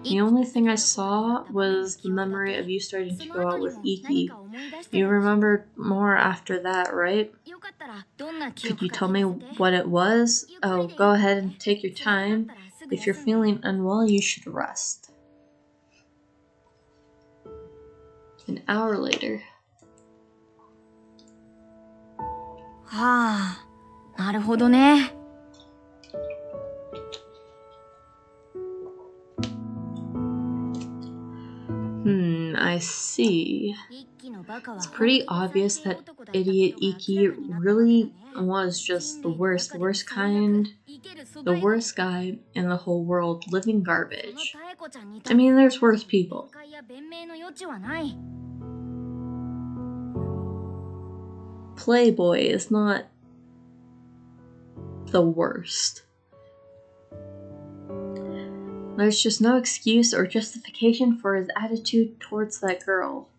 The only thing I saw was the memory of you starting to go out with Iki. You remembered more after that, right? Could you tell me what it was? Oh, go ahead and take your time. If you're feeling unwell, you should rest. An hour later. はあ、なるほどね。I see. It's pretty obvious that idiot Iki really was just the worst kind, the worst guy in the whole world, living garbage. I mean, there's worse people. Playboy is not the worst. There's just no excuse or justification for his attitude towards that girl.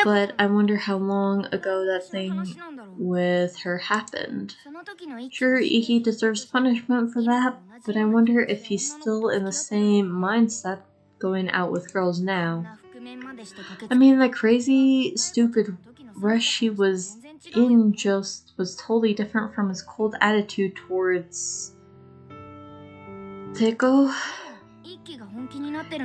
But I wonder how long ago that thing with her happened. Sure, Iki deserves punishment for that, but I wonder if he's still in the same mindset going out with girls now. I mean, the crazy, stupid rush he was in just was totally different from his cold attitude towards Teiko.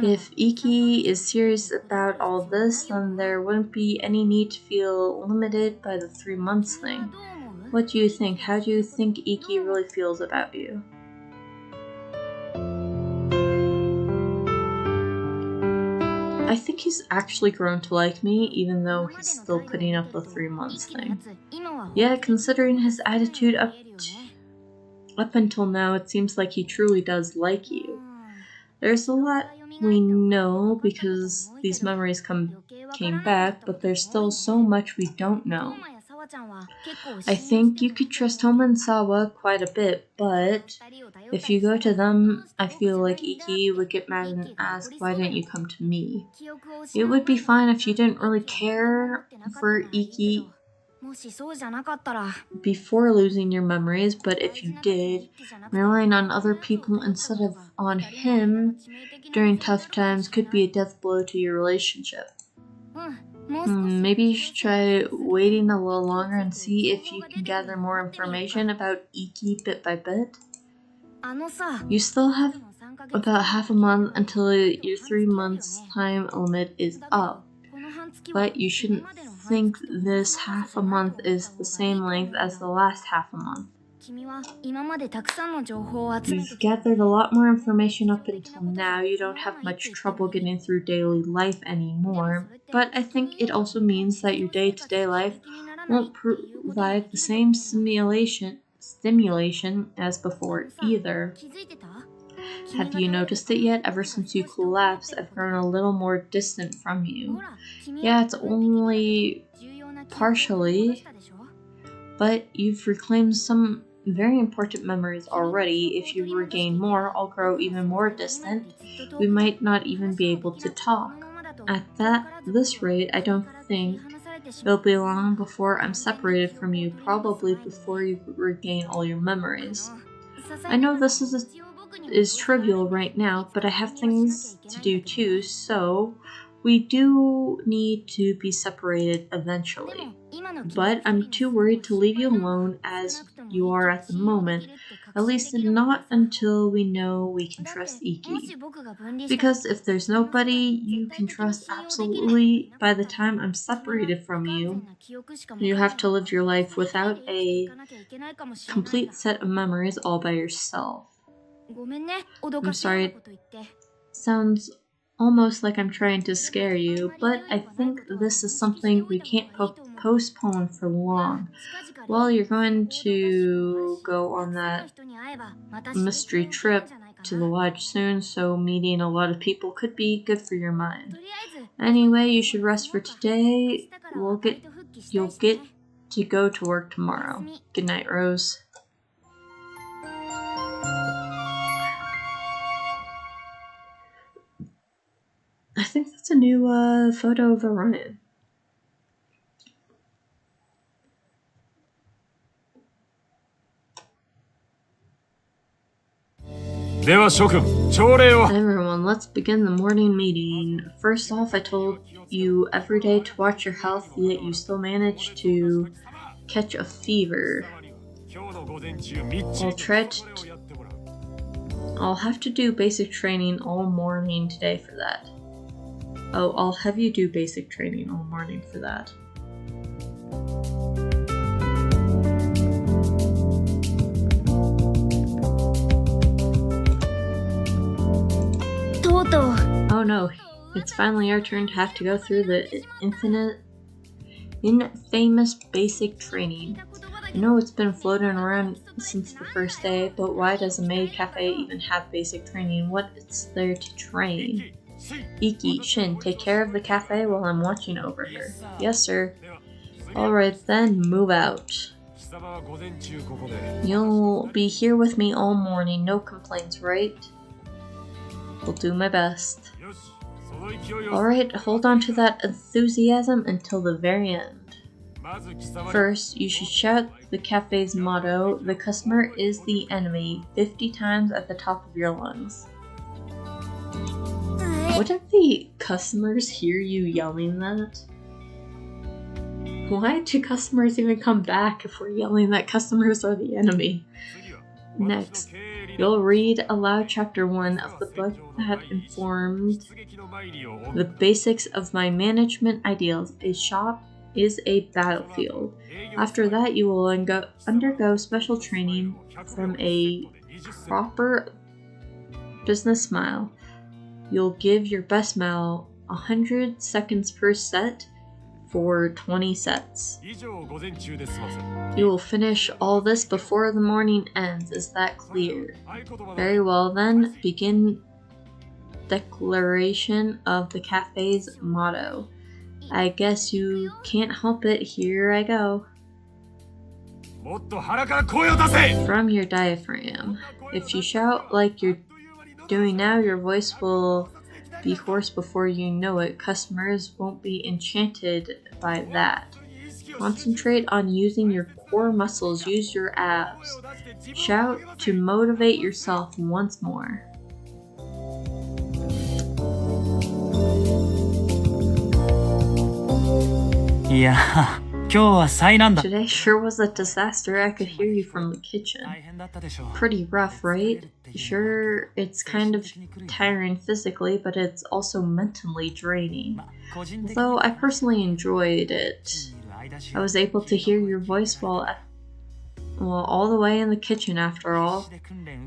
If Iki is serious about all this, then there wouldn't be any need to feel limited by the 3 months thing. What do you think? How do you think Iki really feels about you? I think he's actually grown to like me, even though he's still putting up the 3 months thing. Yeah, considering his attitude up until now, it seems like he truly does like you. There's a lot we know because these memories came back, but there's still so much we don't know. I think you could trust Toma and Sawa quite a bit, but if you go to them, I feel like Iki would get mad and ask, why didn't you come to me? It would be fine if you didn't really care for Iki before losing your memories, but if you did, relying on other people instead of on him during tough times could be a death blow to your relationship. Maybe you should try waiting a little longer and see if you can gather more information about Iki bit by bit. You still have about half a month until your 3 months time limit is up, but you shouldn't think this half a month is the same length as the last half a month. You've gathered a lot more information up until now. You don't have much trouble getting through daily life anymore, but I think it also means that your day-to-day life won't provide the same stimulation as before either. Have you noticed it yet? Ever since you collapsed, I've grown a little more distant from you. Yeah, it's only partially, but you've reclaimed some very important memories already. If you regain more, I'll grow even more distant. We might not even be able to talk. At this rate, I don't think It'll be long before I'm separated from you, probably before you regain all your memories. I know this is trivial right now, but I have things to do too, so we do need to be separated eventually. But I'm too worried to leave you alone as you are at the moment, at least not until we know we can trust Iki. Because if there's nobody you can trust absolutely by the time I'm separated from you, you have to live your life without a complete set of memories all by yourself. I'm sorry, it sounds almost like I'm trying to scare you, but I think this is something we can't postpone for long. Well, you're going to go on that mystery trip to the lodge soon, so meeting a lot of people could be good for your mind. Anyway, you should rest for today. You'll get to go to work tomorrow. Good night, Rose. I think that's a new photo of Orion. Everyone, let's begin the morning meeting. First off, I told you every day to watch your health, yet you still manage to catch a fever. I'll have to do basic training all morning today for that. Oh, I'll have you do basic training all morning for that. Oh no, it's finally our turn to have to go through the infamous basic training. I know it's been floating around since the first day, but why does a maid cafe even have basic training? What is there to train? Iki, Shin, take care of the cafe while I'm watching over her. Yes, sir. Alright then, move out. You'll be here with me all morning, no complaints, right? Will do my best. Alright, hold on to that enthusiasm until the very end. First, you should shout the cafe's motto, "The customer is the enemy," 50 times at the top of your lungs. Wouldn't the customers hear you yelling that? Why do customers even come back if we're yelling that customers are the enemy? Next, you'll read aloud chapter 1 of the book that informed the basics of my management ideals. A shop is a battlefield. After that, you will undergo special training from a proper business smile. You'll give your best smile 100 seconds per set for 20 sets. You will finish all this before the morning ends. Is that clear? Very well then, begin declaration of the cafe's motto. I guess you can't help it, here I go. From your diaphragm. If you shout like you're doing now, your voice will be hoarse before you know it. Customers won't be enchanted by that. Concentrate on using your core muscles. Use your abs. Shout to motivate yourself once more. Yeah. Today sure was a disaster. I could hear you from the kitchen. Pretty rough, right? Sure, it's kind of tiring physically, but it's also mentally draining. Though I personally enjoyed it. I was able to hear your voice all the way in the kitchen after all.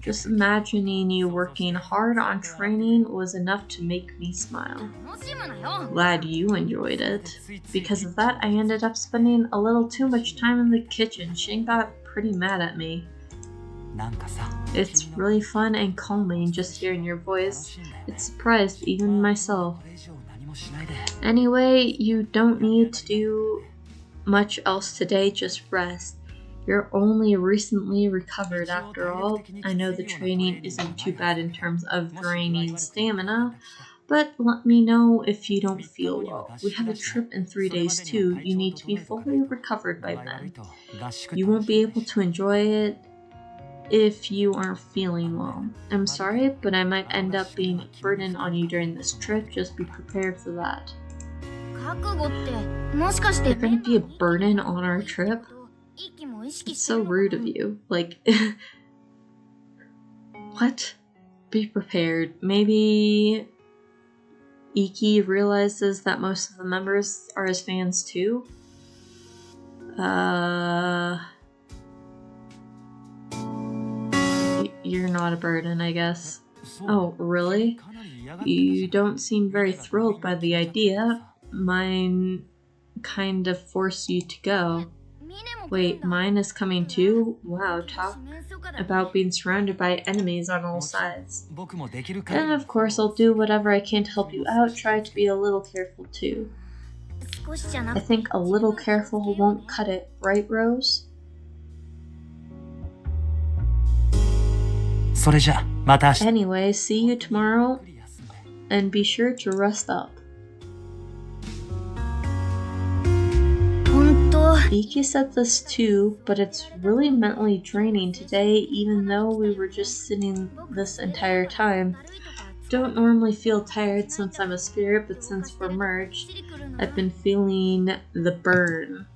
Just imagining you working hard on training was enough to make me smile. Glad you enjoyed it. Because of that, I ended up spending a little too much time in the kitchen. Shane got pretty mad at me. It's really fun and calming just hearing your voice. It surprised even myself. Anyway, you don't need to do much else today, just rest. You're only recently recovered after all. I know the training isn't too bad in terms of draining stamina, But let me know if you don't feel well. We have a trip in 3 days too. You need to be fully recovered by then. You won't be able to enjoy it if you aren't feeling well. I'm sorry, but I might end up being a burden on you during this trip. Just be prepared for that. You're gonna be a burden on our trip? It's so rude of you. Like, what? Be prepared. Maybe Iki realizes that most of the members are his fans too? You're not a burden, I guess. Oh, really? You don't seem very thrilled by the idea. Mine kind of forced you to go. Wait, mine is coming too? Wow, talk about being surrounded by enemies on all sides. And of course, I'll do whatever I can to help you out. Try to be a little careful too. I think a little careful won't cut it, right, Rose? Anyway, see you tomorrow, and be sure to rest up. Iki said this too, but it's really mentally draining today, even though we were just sitting this entire time. Don't normally feel tired since I'm a spirit, but since we're merged, I've been feeling the burn.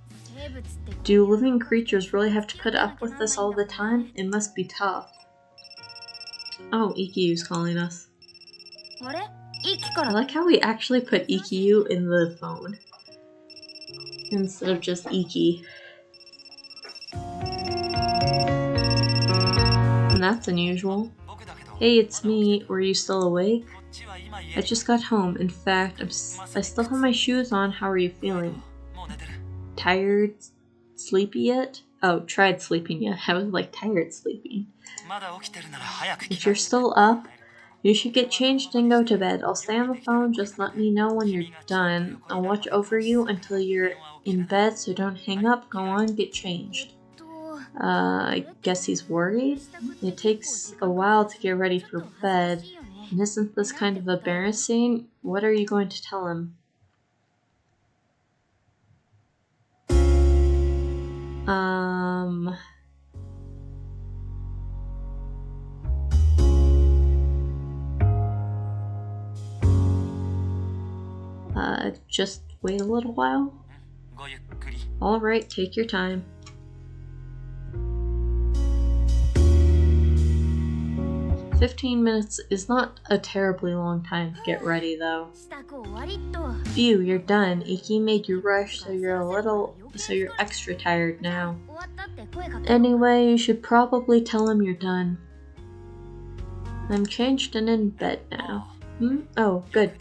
Do living creatures really have to put up with this all the time? It must be tough. Oh, Ikkiyu's calling us. I like how we actually put Ikkiyu in the phone instead of just Iki. And that's unusual. Hey, it's me. Were you still awake? I just got home. In fact, I still have my shoes on. How are you feeling? Tired? Sleepy yet? Oh, tried sleeping yet. I was like tired sleeping. If you're still up, you should get changed and go to bed. I'll stay on the phone. Just let me know when you're done. I'll watch over you until you're in bed, so don't hang up. Go on, get changed. I guess he's worried? It takes a while to get ready for bed. And isn't this kind of embarrassing? What are you going to tell him? Just wait a little while? Alright, take your time. "15 minutes is not a terribly long time to get ready, though." Phew, you're done. Iki made you rush, so you're extra tired now. Anyway, you should probably tell him you're done. I'm changed and in bed now. Oh, good.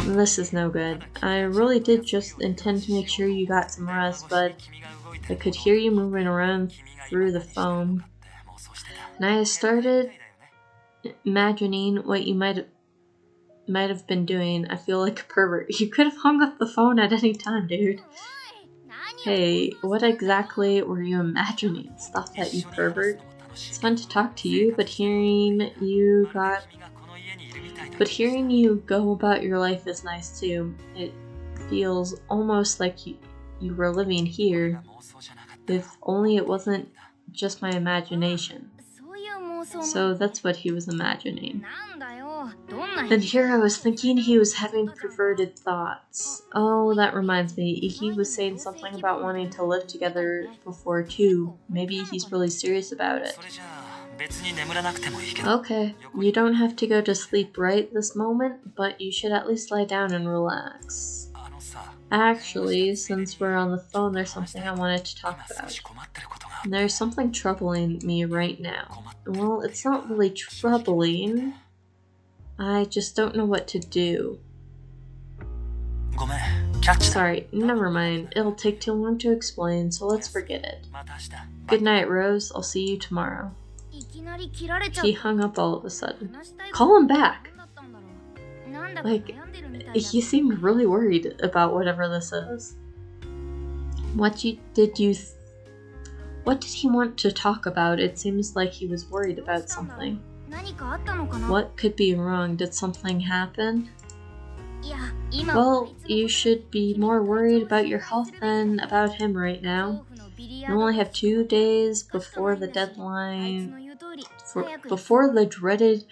This is no good. I really did just intend to make sure you got some rest, but I could hear you moving around through the phone. And I started imagining what you might have been doing. I feel like a pervert. You could have hung up the phone at any time, dude. Hey, what exactly were you imagining? Stop that, you pervert. It's fun to talk to you, but hearing you go about your life is nice too. It feels almost like you were living here, if only it wasn't just my imagination. So that's what he was imagining. And here I was thinking he was having perverted thoughts. Oh, that reminds me, Iki was saying something about wanting to live together before too. Maybe he's really serious about it. Okay, you don't have to go to sleep right this moment, but you should at least lie down and relax. Actually, since we're on the phone, there's something I wanted to talk about. There's something troubling me right now. Well, it's not really troubling. I just don't know what to do. Sorry, never mind. It'll take too long to explain, so let's forget it. Good night, Rose. I'll see you tomorrow. He hung up all of a sudden. Call him back! Like, he seemed really worried about whatever this is. What did he want to talk about? It seems like he was worried about something. What could be wrong? Did something happen? Well, you should be more worried about your health than about him right now. You only have 2 days before the deadline, before the dreaded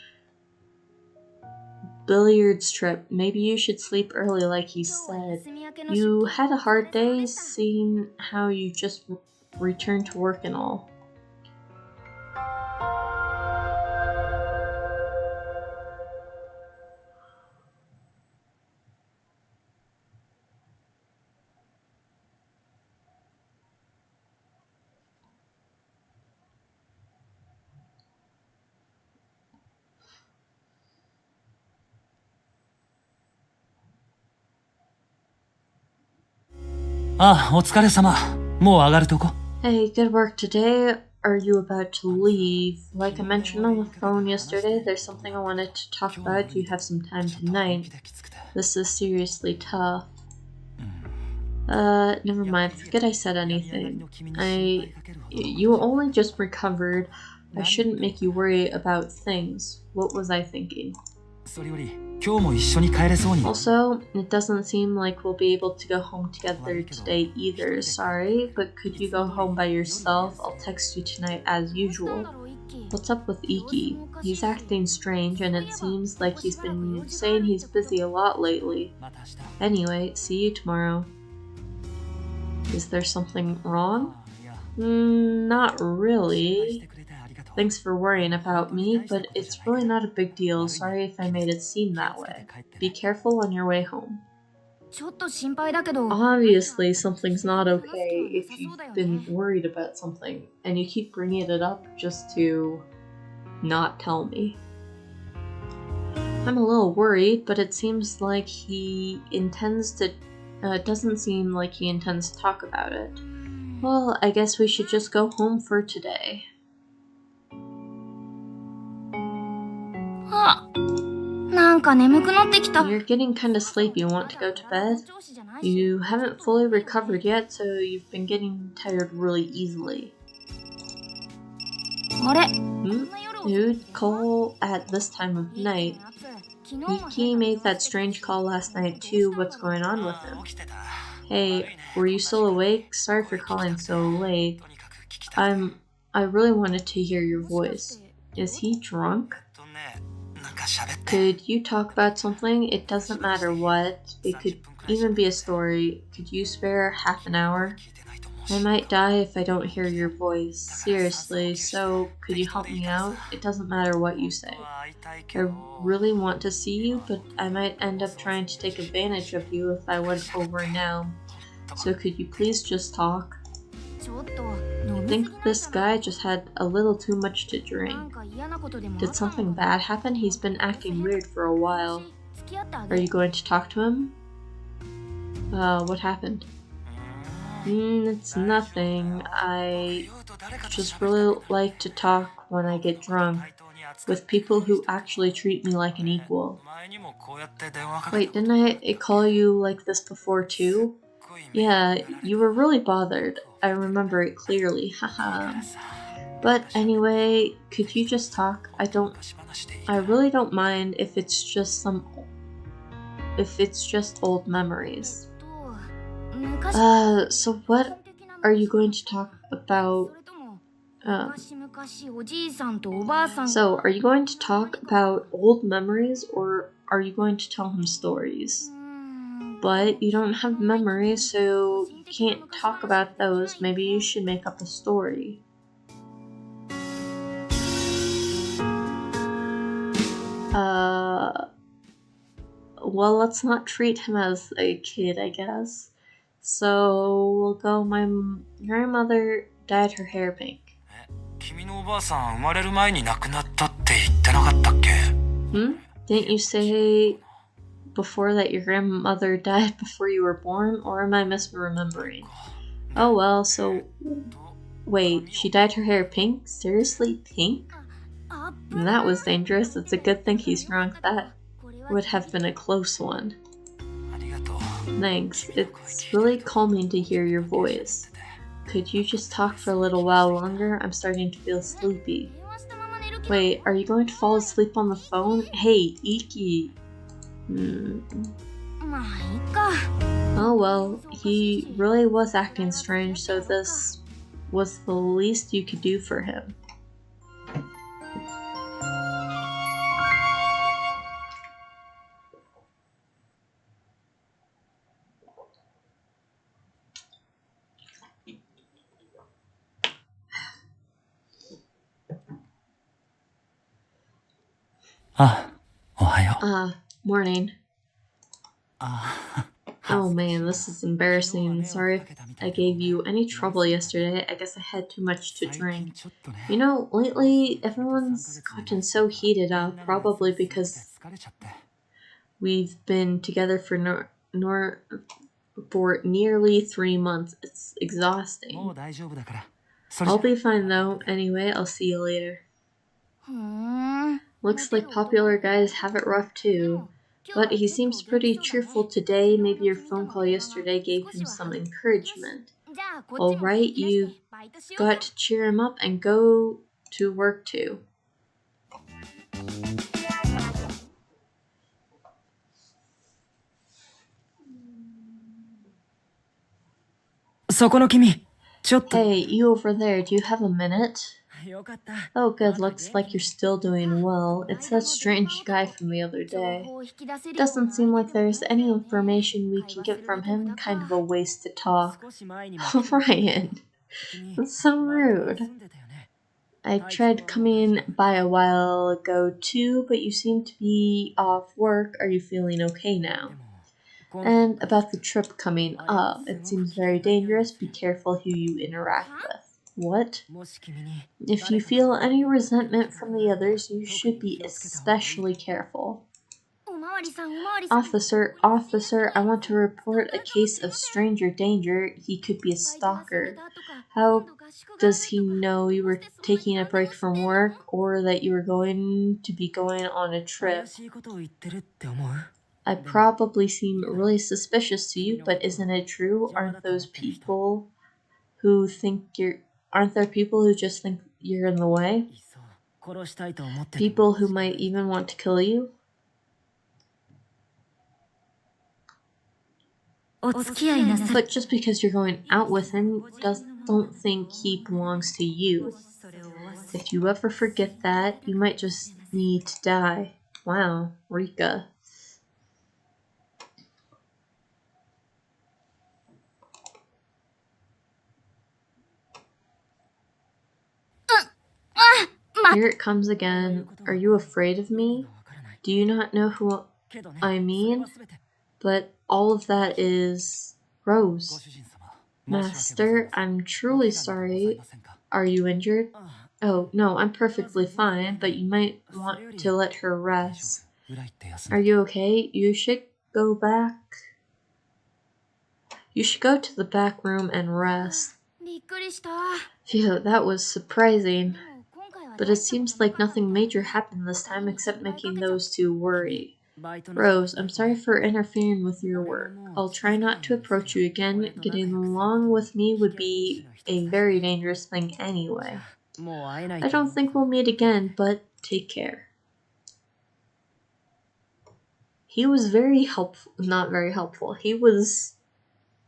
billiards trip. Maybe you should sleep early like he said. You had a hard day, seeing how you just returned to work and all. Hey, good work today. Are you about to leave? Like I mentioned on the phone yesterday, there's something I wanted to talk about. Do you have some time tonight? This is seriously tough. Never mind. Forget I said anything. You only just recovered. I shouldn't make you worry about things. What was I thinking? Also, it doesn't seem like we'll be able to go home together today either. Sorry, but could you go home by yourself? I'll text you tonight as usual. What's up with Iki? He's acting strange, and it seems like he's been saying he's busy a lot lately. Anyway, see you tomorrow. Is there something wrong? Not really. Thanks for worrying about me, but it's really not a big deal. Sorry if I made it seem that way. Be careful on your way home. Obviously, something's not okay if you've been worried about something, and you keep bringing it up just to not tell me. I'm a little worried, but it seems like he intends to... doesn't seem like he intends to talk about it. Well, I guess we should just go home for today. You're getting kinda sleepy. Want to go to bed? You haven't fully recovered yet, so you've been getting tired really easily. Who'd call at this time of night? Iki made that strange call last night too. What's going on with him? Hey, were you still awake? Sorry for calling so late. I really wanted to hear your voice. Is he drunk? Could you talk about something? It doesn't matter what. It could even be a story. Could you spare half an hour? I might die if I don't hear your voice. Seriously, so could you help me out? It doesn't matter what you say. I really want to see you, but I might end up trying to take advantage of you if I went over now. So could you please just talk? I think this guy just had a little too much to drink. Did something bad happen? He's been acting weird for a while. Are you going to talk to him? What happened? It's nothing. I just really like to talk when I get drunk with people who actually treat me like an equal. Wait, didn't I call you like this before too? Yeah, you were really bothered. I remember it clearly, haha. But anyway, could you just talk? I really don't mind if it's just old memories. So what are you going to talk about? So are you going to talk about old memories, or are you going to tell him stories? But you don't have memories, so you can't talk about those. Maybe you should make up a story. Well, let's not treat him as a kid, I guess. So we'll go, my grandmother dyed her hair pink. Didn't you say before that your grandmother died before you were born, or am I misremembering? Oh well, so... Wait, she dyed her hair pink? Seriously, pink? That was dangerous. It's a good thing he's drunk. That would have been a close one. Thanks. It's really calming to hear your voice. Could you just talk for a little while longer? I'm starting to feel sleepy. Wait, are you going to fall asleep on the phone? Hey, Iki. Oh well, he really was acting strange, so this was the least you could do for him. Morning. Oh man, this is embarrassing. Sorry if I gave you any trouble yesterday. I guess I had too much to drink. You know, lately everyone's gotten so heated up, probably because we've been together for for nearly 3 months. It's exhausting. I'll be fine though. Anyway, I'll see you later. Looks like popular guys have it rough too. But he seems pretty cheerful today. Maybe your phone call yesterday gave him some encouragement. Alright, you got to cheer him up and go to work too. Hey, you over there, do you have a minute? Oh good, looks like you're still doing well. It's that strange guy from the other day. Doesn't seem like there's any information we can get from him. Kind of a waste to talk. Ryan, that's so rude. I tried coming by a while ago too, but you seem to be off work. Are you feeling okay now? And about the trip coming up, it seems very dangerous. Be careful who you interact with. What? If you feel any resentment from the others, you should be especially careful. Officer, I want to report a case of stranger danger. He could be a stalker. How does he know you were taking a break from work or that you were going to be going on a trip? I probably seem really suspicious to you, but isn't it true? Aren't there people who just think you're in the way? People who might even want to kill you? But just because you're going out with him, don't think he belongs to you. If you ever forget that, you might just need to die. Wow, Rika. Here it comes again. Are you afraid of me? Do you not know who I mean? But all of that is Rose. Master, I'm truly sorry. Are you injured? Oh, no, I'm perfectly fine, but you might want to let her rest. Are you okay? You should go to the back room and rest. Phew, that was surprising. But it seems like nothing major happened this time except making those two worry. Rose, I'm sorry for interfering with your work. I'll try not to approach you again. Getting along with me would be a very dangerous thing anyway. I don't think we'll meet again, but take care. He was not very helpful. He was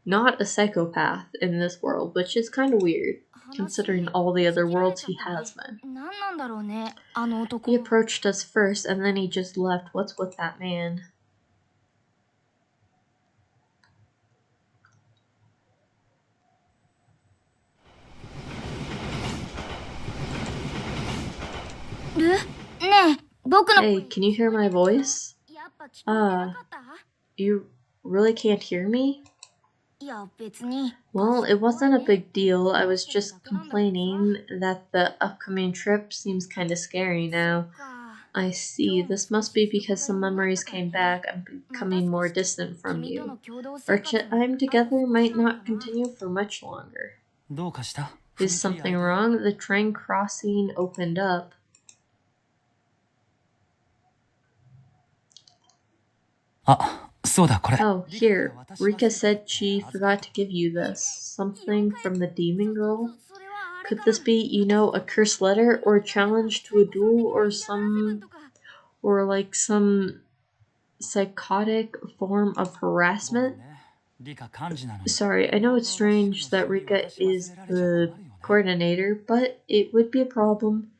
not a psychopath in this world, which is kind of weird, considering all the other worlds he has been. He approached us first, and then he just left. What's with that man? Hey, can you hear my voice? You really can't hear me? Well, it wasn't a big deal. I was just complaining that the upcoming trip seems kind of scary now. I see. This must be because some memories came back. I'm becoming more distant from you. Our time together might not continue for much longer. Is something wrong? The train crossing opened up. Oh, here. Rika said she forgot to give you this. Something from the demon girl? Could this be, a cursed letter or a challenge to a duel or some psychotic form of harassment? Sorry, I know it's strange that Rika is the coordinator, but it would be a problem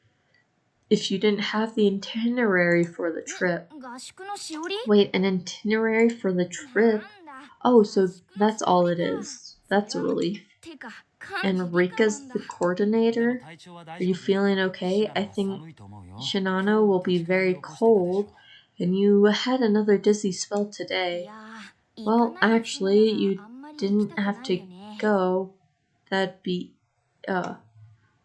if you didn't have the itinerary for the trip. Wait, an itinerary for the trip? Oh, so that's all it is. That's a relief. And Rika's the coordinator? Are you feeling okay? I think Shinano will be very cold, and you had another dizzy spell today. Well, actually, you didn't have to go. That'd be,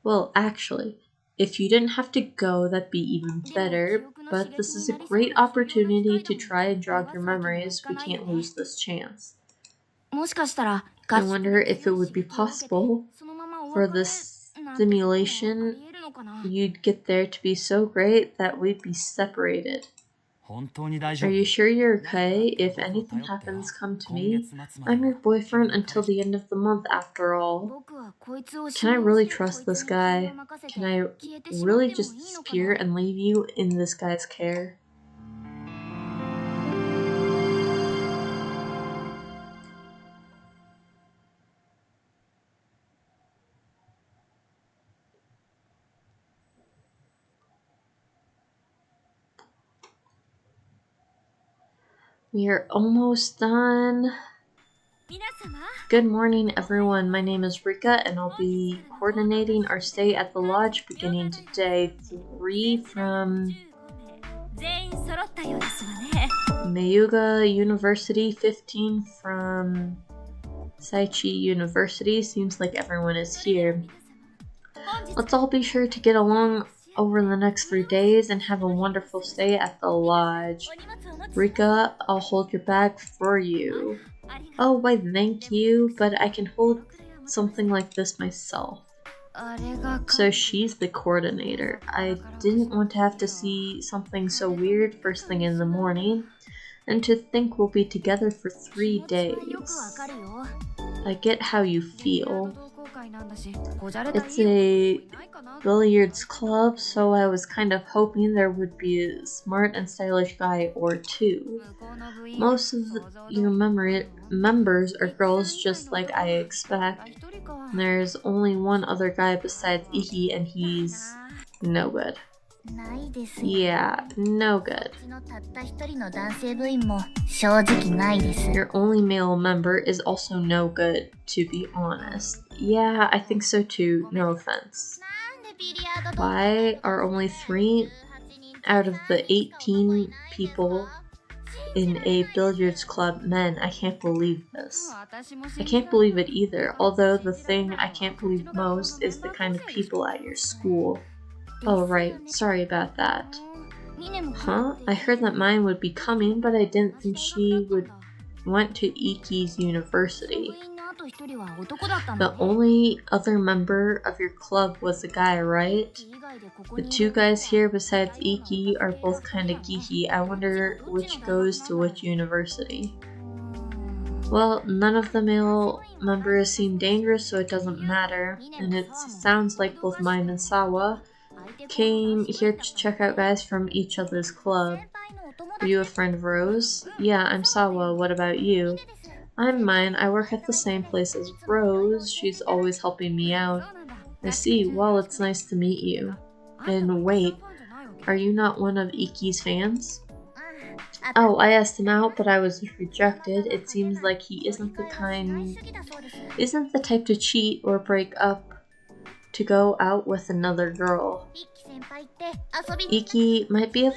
well, actually, if you didn't have to go, that'd be even better, but this is a great opportunity to try and jog your memories. We can't lose this chance. I wonder if it would be possible for this simulation you'd get there to be so great that we'd be separated. Are you sure you're okay? If anything happens, come to me. I'm your boyfriend until the end of the month, after all. Can I really trust this guy? Can I really just disappear and leave you in this guy's care? We are almost done. Good morning, everyone. My name is Rika, and I'll be coordinating our stay at the lodge beginning today 3 from Mayuga University, 15 from Saichi University. Seems like everyone is here. Let's all be sure to get along over the next 3 days and have a wonderful stay at the lodge. Rika, I'll hold your bag for you. Oh, why thank you, but I can hold something like this myself. So she's the coordinator. I didn't want to have to see something so weird first thing in the morning, and to think we'll be together for 3 days. I get how you feel. It's a billiards club, so I was kind of hoping there would be a smart and stylish guy or two. Most of your members are girls, just like I expect. There's only one other guy besides Iki, and he's no good. Yeah, no good. Your only male member is also no good, to be honest. Yeah, I think so too, no offense. Why are only 3 out of the 18 people in a billiards club men? I can't believe this. I can't believe it either, although the thing I can't believe most is the kind of people at your school. Oh right, sorry about that. Huh? I heard that mine would be coming, but I didn't think she went to Iki's university. The only other member of your club was a guy, right? The 2 guys here besides Iki are both kinda geeky. I wonder which goes to which university. Well, none of the male members seem dangerous, so it doesn't matter. And it sounds like both mine and Sawa came here to check out guys from each other's club. Are you a friend of Rose? Yeah, I'm Sawa. What about you? I'm Mine. I work at the same place as Rose. She's always helping me out. I see. Well, it's nice to meet you. And wait, are you not one of Iki's fans? Oh, I asked him out, but I was rejected. It seems like he isn't the type to cheat or break up to go out with another girl. Iki might be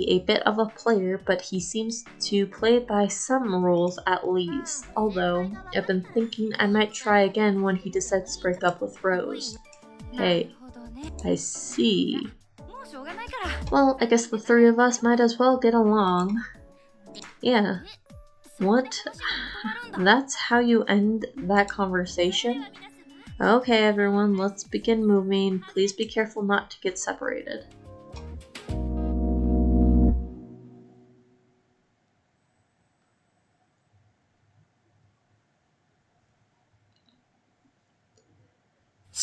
a bit of a player, but he seems to play by some rules at least. Although, I've been thinking I might try again when he decides to break up with Rose. Hey, I see. Well, I guess the 3 of us might as well get along. Yeah. What? That's how you end that conversation? Okay, everyone, let's begin moving. Please be careful not to get separated.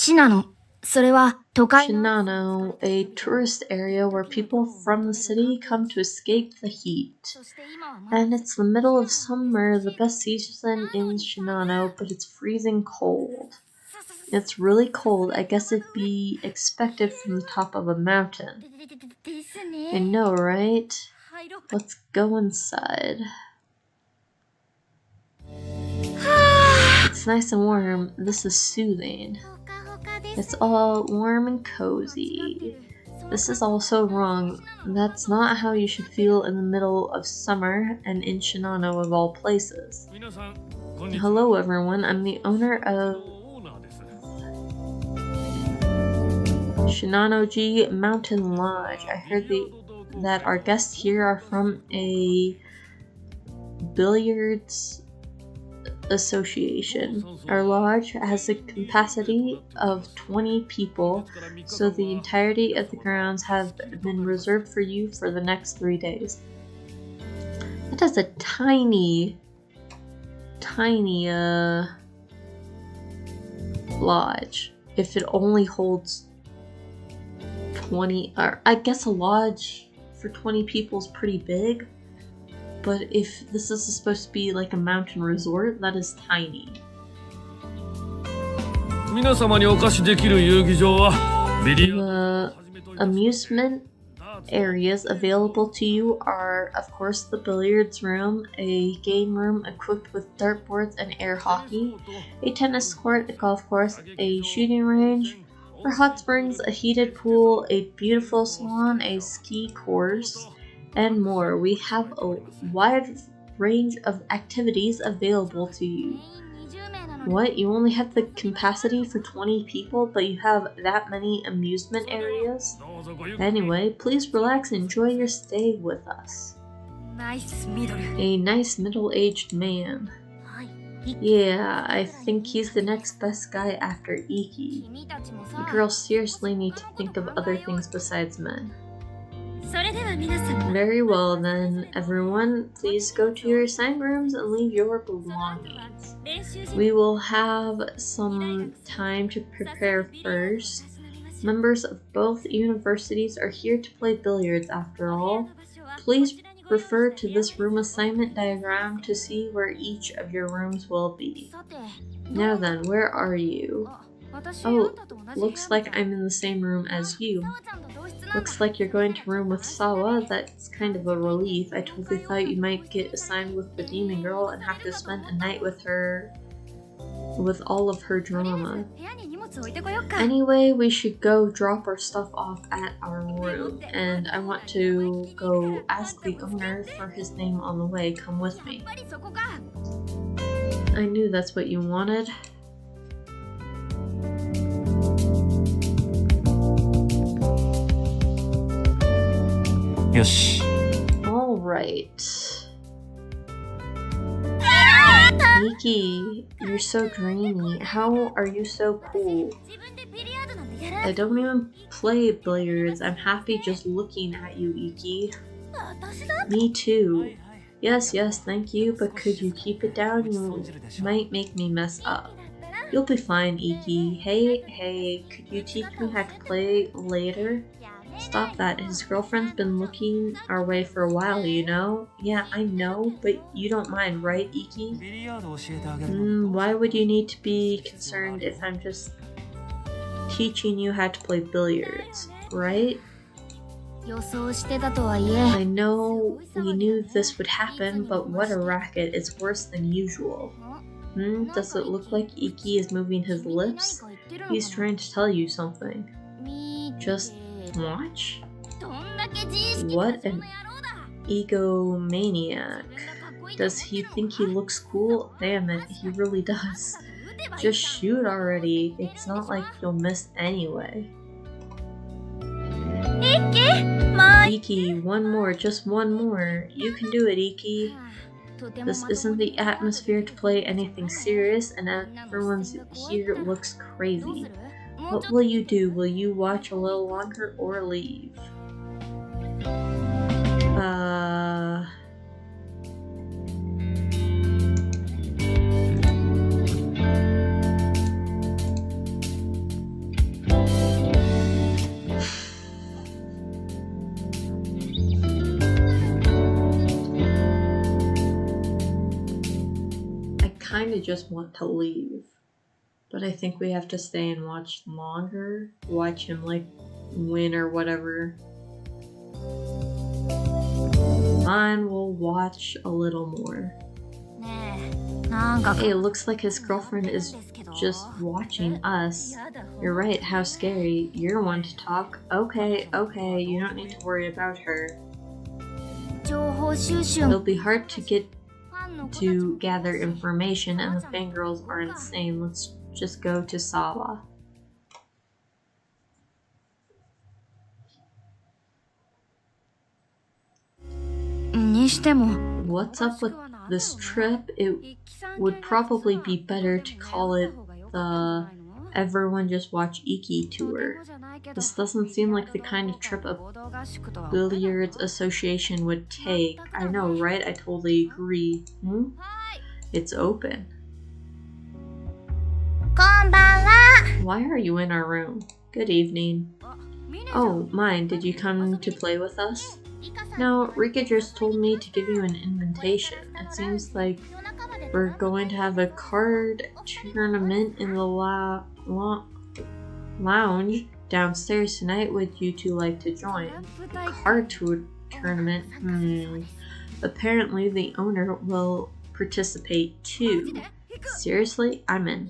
Shinano, a tourist area where people from the city come to escape the heat. And it's the middle of summer, the best season in Shinano, but it's freezing cold. It's really cold. I guess it'd be expected from the top of a mountain. I know, right? Let's go inside. It's nice and warm. This is soothing. It's all warm and cozy. This is also wrong. That's not how you should feel in the middle of summer and in Shinano of all places. Hello everyone, I'm the owner of Shinano-ji Mountain Lodge. I heard that our guests here are from a billiards association. Our lodge has a capacity of 20 people, so the entirety of the grounds have been reserved for you for the next 3 days. That is a tiny lodge. If it only holds 20, or I guess a lodge for 20 people is pretty big. But if this is supposed to be like a mountain resort, that is tiny. The amusement areas available to you are, of course, the billiards room, a game room equipped with dartboards and air hockey, a tennis court, a golf course, a shooting range, for hot springs, a heated pool, a beautiful salon, a ski course, and more. We have a wide range of activities available to you. What? You only have the capacity for 20 people, but you have that many amusement areas? Anyway, please relax and enjoy your stay with us. A nice middle-aged man. Yeah, I think he's the next best guy after Iki. You girls seriously need to think of other things besides men. Very well then, everyone, please go to your assigned rooms and leave your belongings. We will have some time to prepare first. Members of both universities are here to play billiards after all. Please refer to this room assignment diagram to see where each of your rooms will be. Now then, where are you? Oh, looks like I'm in the same room as you. Looks like you're going to room with Sawa. That's kind of a relief. I totally thought you might get assigned with the demon girl and have to spend a night with her, with all of her drama. Anyway, we should go drop our stuff off at our room, and I want to go ask the owner for his name on the way. Come with me. I knew that's what you wanted. Yosh. All right. Miki, you're so dreamy. How are you so cool? I don't even play billiards. I'm happy just looking at you, Iki. Me too. Yes, thank you, but could you keep it down? You might make me mess up. You'll be fine, Iki. Hey, could you teach me how to play later? Stop that. His girlfriend's been looking our way for a while, you know? Yeah, I know, but you don't mind, right, Iki? Why would you need to be concerned if I'm just teaching you how to play billiards, right? I know we knew this would happen, but what a racket. It's worse than usual. Does it look like Iki is moving his lips? He's trying to tell you something. Just watch? What an egomaniac. Does he think he looks cool? Damn it, he really does. Just shoot already. It's not like you'll miss anyway. Iki, one more, just one more. You can do it, Iki. This isn't the atmosphere to play anything serious, and everyone's here looks crazy. What will you do? Will you watch a little longer or leave? just want to leave. But I think we have to stay and watch longer. Watch him, like, win or whatever. Fine, we'll watch a little more. Hey, it looks like his girlfriend is just watching us. You're right, how scary. You're one to talk. Okay, you don't need to worry about her. It'll be hard to gather information, and the fangirls are insane. Let's just go to Sawa. What's up with this trip? It would probably be better to call it the Everyone Just Watch Iki tour. This doesn't seem like the kind of trip a billiards association would take. I know, right? I totally agree. It's open. Why are you in our room? Good evening. Oh, mine. Did you come to play with us? No, Rika just told me to give you an invitation. It seems like we're going to have a card tournament in the lounge downstairs tonight. Would you two like to join? A card tournament? Apparently the owner will participate too. Seriously? I'm in.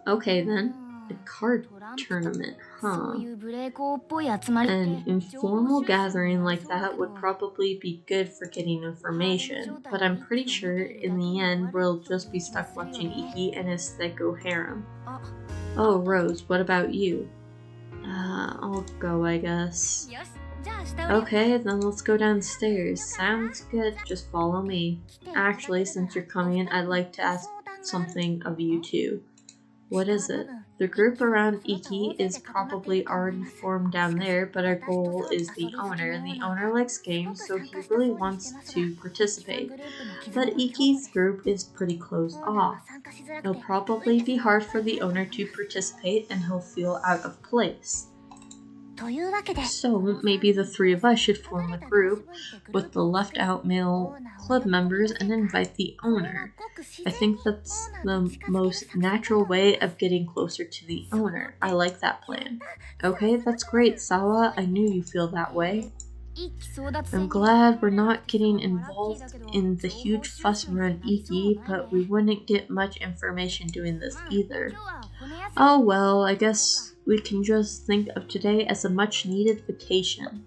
Okay then. A card tournament, huh? An informal gathering like that would probably be good for getting information, but I'm pretty sure in the end we'll just be stuck watching Iki and his psycho harem. Oh, Rose, what about you? I'll go, I guess. Okay, then let's go downstairs. Sounds good, just follow me. Actually, since you're coming in, I'd like to ask something of you two. What is it? The group around Iki is probably already formed down there, but our goal is the owner. The owner likes games, so he really wants to participate. But Iki's group is pretty closed off. It'll probably be hard for the owner to participate, and he'll feel out of place. So maybe the three of us should form a group with the left out male club members and invite the owner. I think that's the most natural way of getting closer to the owner. I like that plan. Okay, that's great, Sawa. I knew you feel that way. I'm glad we're not getting involved in the huge fuss around Iki, but we wouldn't get much information doing this either. Oh well, I guess we can just think of today as a much-needed vacation.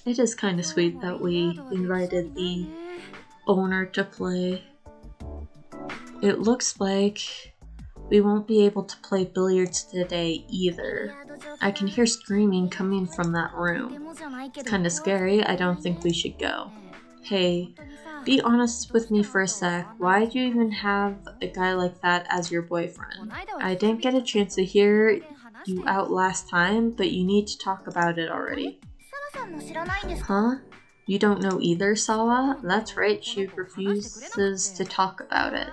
It is kind of sweet that we invited the owner to play. It looks like we won't be able to play billiards today either. I can hear screaming coming from that room. It's kind of scary. I don't think we should go. Hey, be honest with me for a sec. Why do you even have a guy like that as your boyfriend? I didn't get a chance to hear you out last time, but you need to talk about it already. Huh? You don't know either, Sawa? That's right, she refuses to talk about it.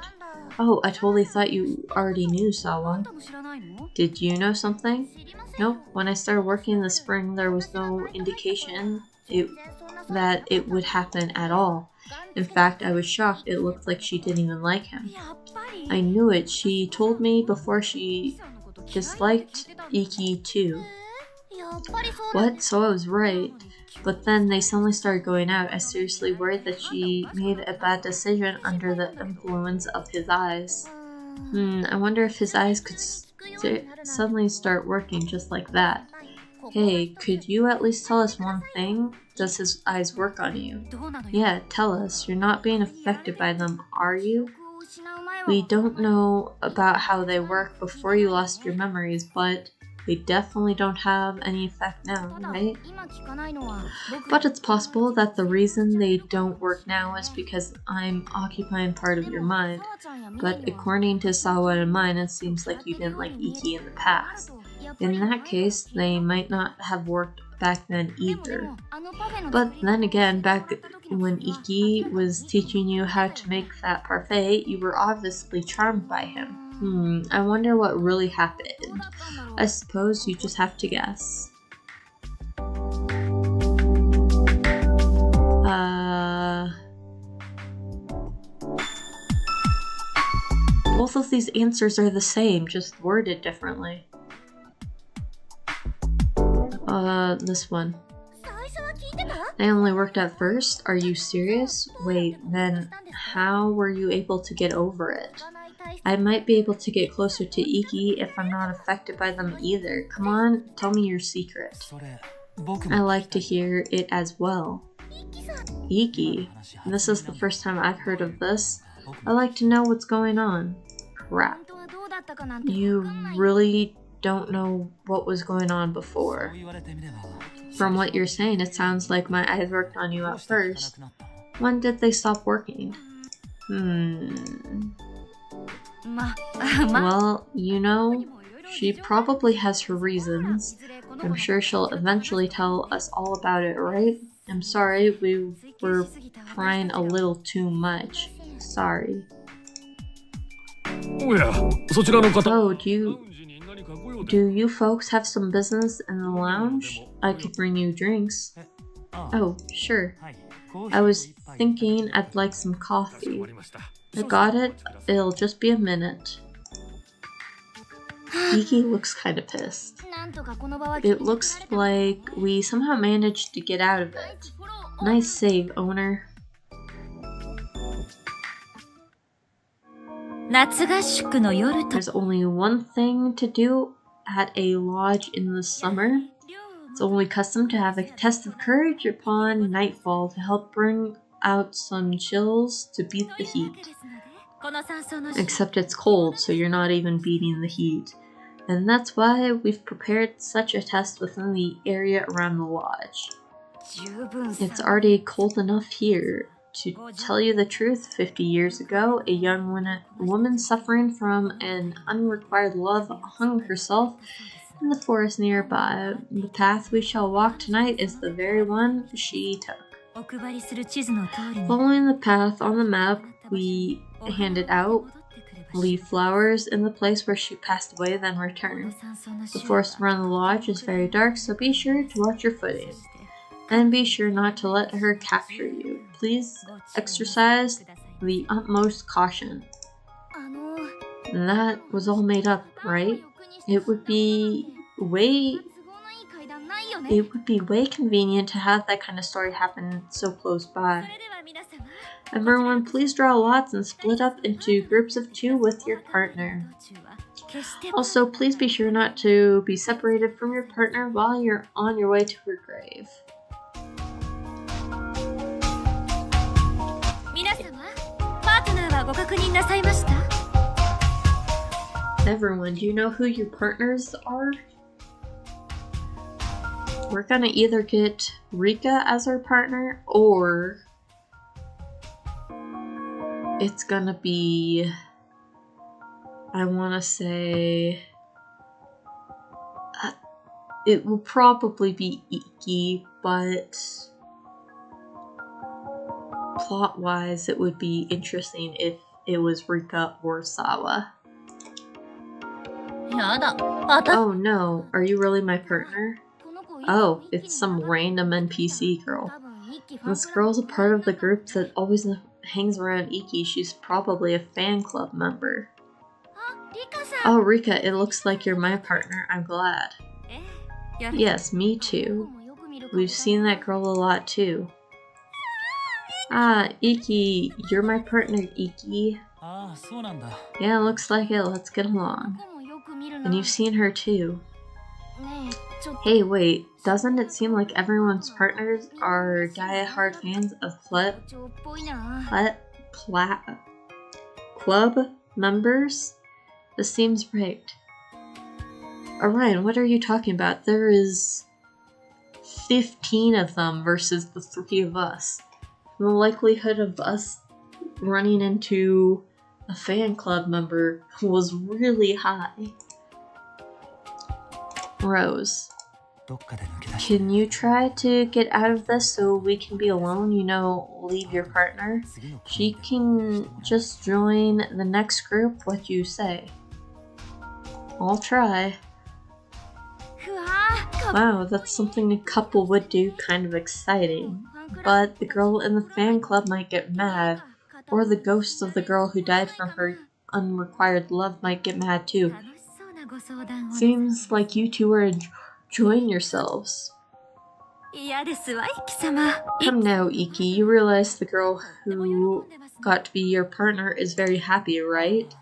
Oh, I totally thought you already knew, Sawa. Did you know something? Nope. When I started working in the spring, there was no indication that it would happen at all. In fact, I was shocked. It looked like she didn't even like him. I knew it. She told me before she disliked Iki too. What? So I was right. But then they suddenly started going out. I seriously worried that she made a bad decision under the influence of his eyes. I wonder if his eyes could suddenly start working just like that. Hey, could you at least tell us one thing? Does his eyes work on you? Yeah, tell us. You're not being affected by them, are you? We don't know about how they work before you lost your memories, but they definitely don't have any effect now, right? But it's possible that the reason they don't work now is because I'm occupying part of your mind. But according to Sawa and mine, it seems like you didn't like Iki in the past. In that case, they might not have worked back then either. But then again, back when Iki was teaching you how to make that parfait, you were obviously charmed by him. I wonder what really happened. I suppose you just have to guess. Both of these answers are the same, just worded differently. This one. They only worked at first? Are you serious? Wait, then how were you able to get over it? I might be able to get closer to Iki if I'm not affected by them either. Come on, tell me your secret. I like to hear it as well. Iki? This is the first time I've heard of this. I like to know what's going on. Crap. You really don't know what was going on before. From what you're saying, it sounds like my eyes worked on you at first. When did they stop working? Well, you know, she probably has her reasons. I'm sure she'll eventually tell us all about it, right? I'm sorry, we were prying a little too much. Sorry. Oh, do you folks have some business in the lounge? I could bring you drinks. Oh, sure. I was thinking I'd like some coffee. I got it. It'll just be a minute. Iki looks kind of pissed. It looks like we somehow managed to get out of it. Nice save, owner. There's only one thing to do at a lodge in the summer. It's only custom to have a test of courage upon nightfall to help bring out some chills to beat the heat. Except it's cold, so you're not even beating the heat. And that's why we've prepared such a test within the area around the lodge. It's already cold enough here. To tell you the truth, 50 years ago, a young woman suffering from an unrequited love hung herself in the forest nearby. The path we shall walk tonight is the very one she took. Following the path on the map we handed out, leave flowers in the place where she passed away, then return. The forest around the lodge is very dark, so be sure to watch your footing. And be sure not to let her capture you. Please exercise the utmost caution. That was all made up, right? It would be way convenient to have that kind of story happen so close by. Everyone, please draw lots and split up into groups of 2 with your partner. Also, please be sure not to be separated from your partner while you're on your way to her grave. Everyone, do you know who your partners are? We're gonna either get Rika as our partner, or it's gonna be, I wanna say, it will probably be Iki, but plot-wise, it would be interesting if it was Rika or Sawa. Oh no, are you really my partner? Oh, it's some random NPC girl. This girl's a part of the group that always hangs around Iki. She's probably a fan club member. Oh, Rika, it looks like you're my partner. I'm glad. Yes, me too. We've seen that girl a lot too. Ah, Iki, you're my partner, Iki. Yeah, looks like it. Let's get along. And you've seen her too. Hey, wait, doesn't it seem like everyone's partners are die-hard fans of club members? This seems right. Orion, what are you talking about? There is 15 of them versus the 3 of us. The likelihood of us running into a fan club member was really high. Rose. Can you try to get out of this so we can be alone? You know, leave your partner. She can just join the next group. What you say? I'll try. Wow, that's something a couple would do, kind of exciting. But the girl in the fan club might get mad, or the ghost of the girl who died from her unrequited love might get mad too. Seems like you two are enjoying yourselves. Come now, Iki, you realize the girl who got to be your partner is very happy, right?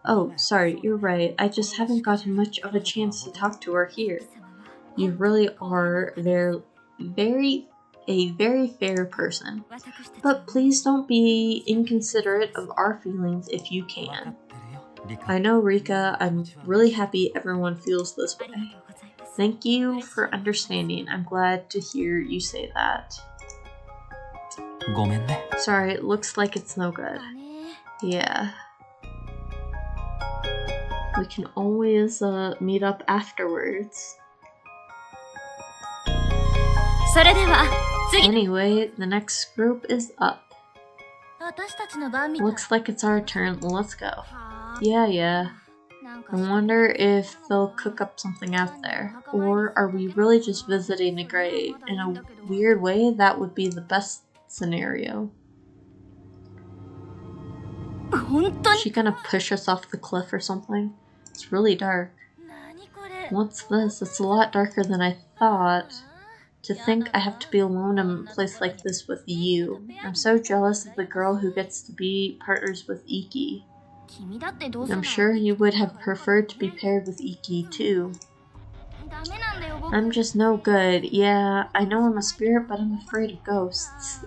Oh, sorry, you're right. I just haven't gotten much of a chance to talk to her here. You really are a very fair person. But please don't be inconsiderate of our feelings if you can. I know, Rika, I'm really happy everyone feels this way. Thank you for understanding. I'm glad to hear you say that. Sorry, it looks like it's no good. Yeah. We can always meet up afterwards. Anyway, the next group is up. Looks like it's our turn. Let's go. Yeah. I wonder if they'll cook up something out there. Or are we really just visiting a grave? In a weird way, that would be the best scenario. Is she gonna push us off the cliff or something? It's really dark. What's this? It's a lot darker than I thought. To think I have to be alone in a place like this with you. I'm so jealous of the girl who gets to be partners with Iki. I'm sure you would have preferred to be paired with Iki too. I'm just no good. Yeah, I know I'm a spirit, but I'm afraid of ghosts.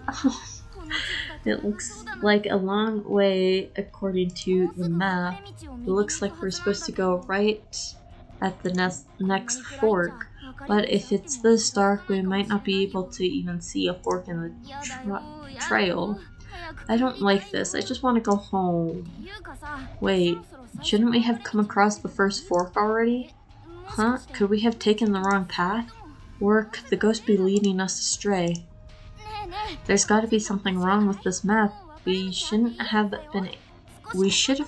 It looks like a long way according to the map. It looks like we're supposed to go right at the next fork. But if it's this dark, we might not be able to even see a fork in the trail. I don't like this. I just want to go home. Wait, shouldn't we have come across the first fork already? Huh? Could we have taken the wrong path? Or could the ghost be leading us astray? There's got to be something wrong with this map. We should have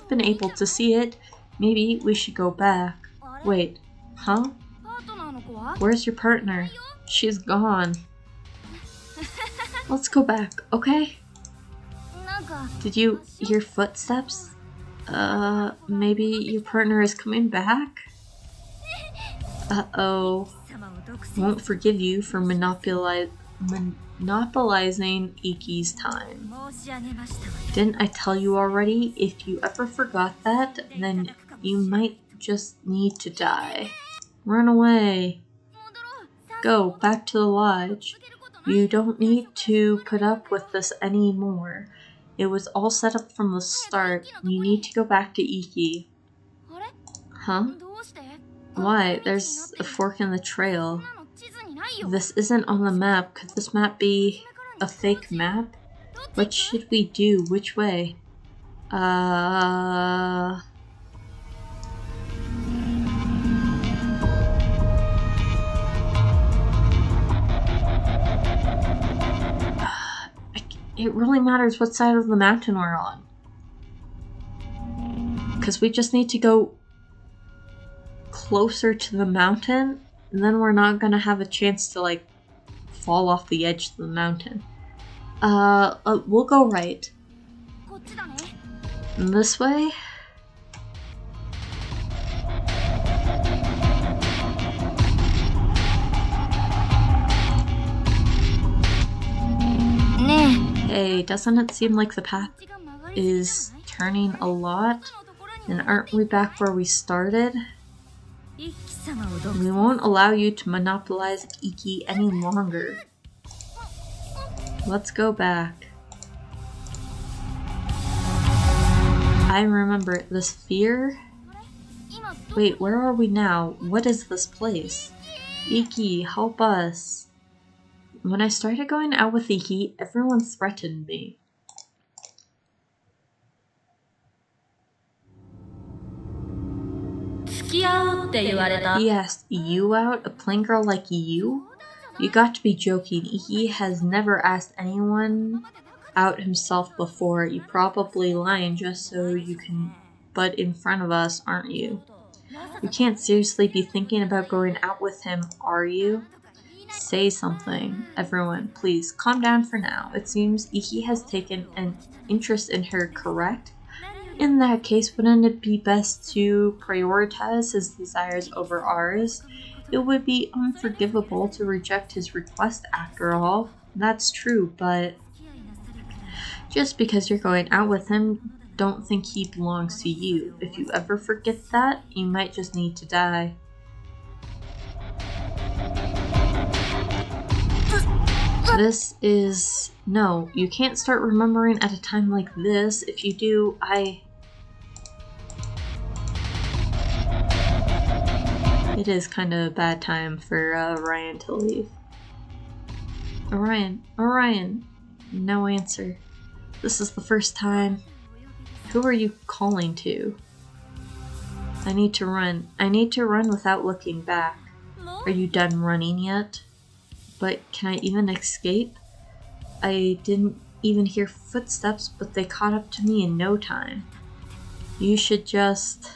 been able to see it. Maybe we should go back. Wait, huh? Where's your partner? She's gone. Let's go back, okay? Did you hear footsteps? Maybe your partner is coming back? Uh-oh. Won't forgive you for monopolizing Iki's time. Didn't I tell you already? If you ever forgot that, then you might just need to die. Run away. Go back to the lodge. You don't need to put up with this anymore. It was all set up from the start. You need to go back to Iki. Huh? Why? There's a fork in the trail. This isn't on the map. Could this map be a fake map? What should we do? Which way? It really matters what side of the mountain we're on. Because we just need to go closer to the mountain, and then we're not gonna have a chance to, like, fall off the edge of the mountain. We'll go right. This way? Hey, doesn't it seem like the path is turning a lot? And aren't we back where we started? We won't allow you to monopolize Iki any longer. Let's go back. I remember the sphere. Wait, where are we now? What is this place? Iki, help us. When I started going out with Iki, everyone threatened me. He asked you out? A plain girl like you? You got to be joking. He has never asked anyone out himself before. You probably lying just so you can butt in front of us, aren't you? You can't seriously be thinking about going out with him, are you? Say something. Everyone, please, calm down for now. It seems Iki has taken an interest in her, correct? In that case, wouldn't it be best to prioritize his desires over ours? It would be unforgivable to reject his request after all. That's true, but just because you're going out with him, don't think he belongs to you. If you ever forget that, you might just need to die. This is... No, you can't start remembering at a time like this. If you do, It is kind of a bad time for Ryan to leave. Orion. No answer. This is the first time. Who are you calling to? I need to run. I need to run without looking back. Are you done running yet? But can I even escape? I didn't even hear footsteps, but they caught up to me in no time. You should just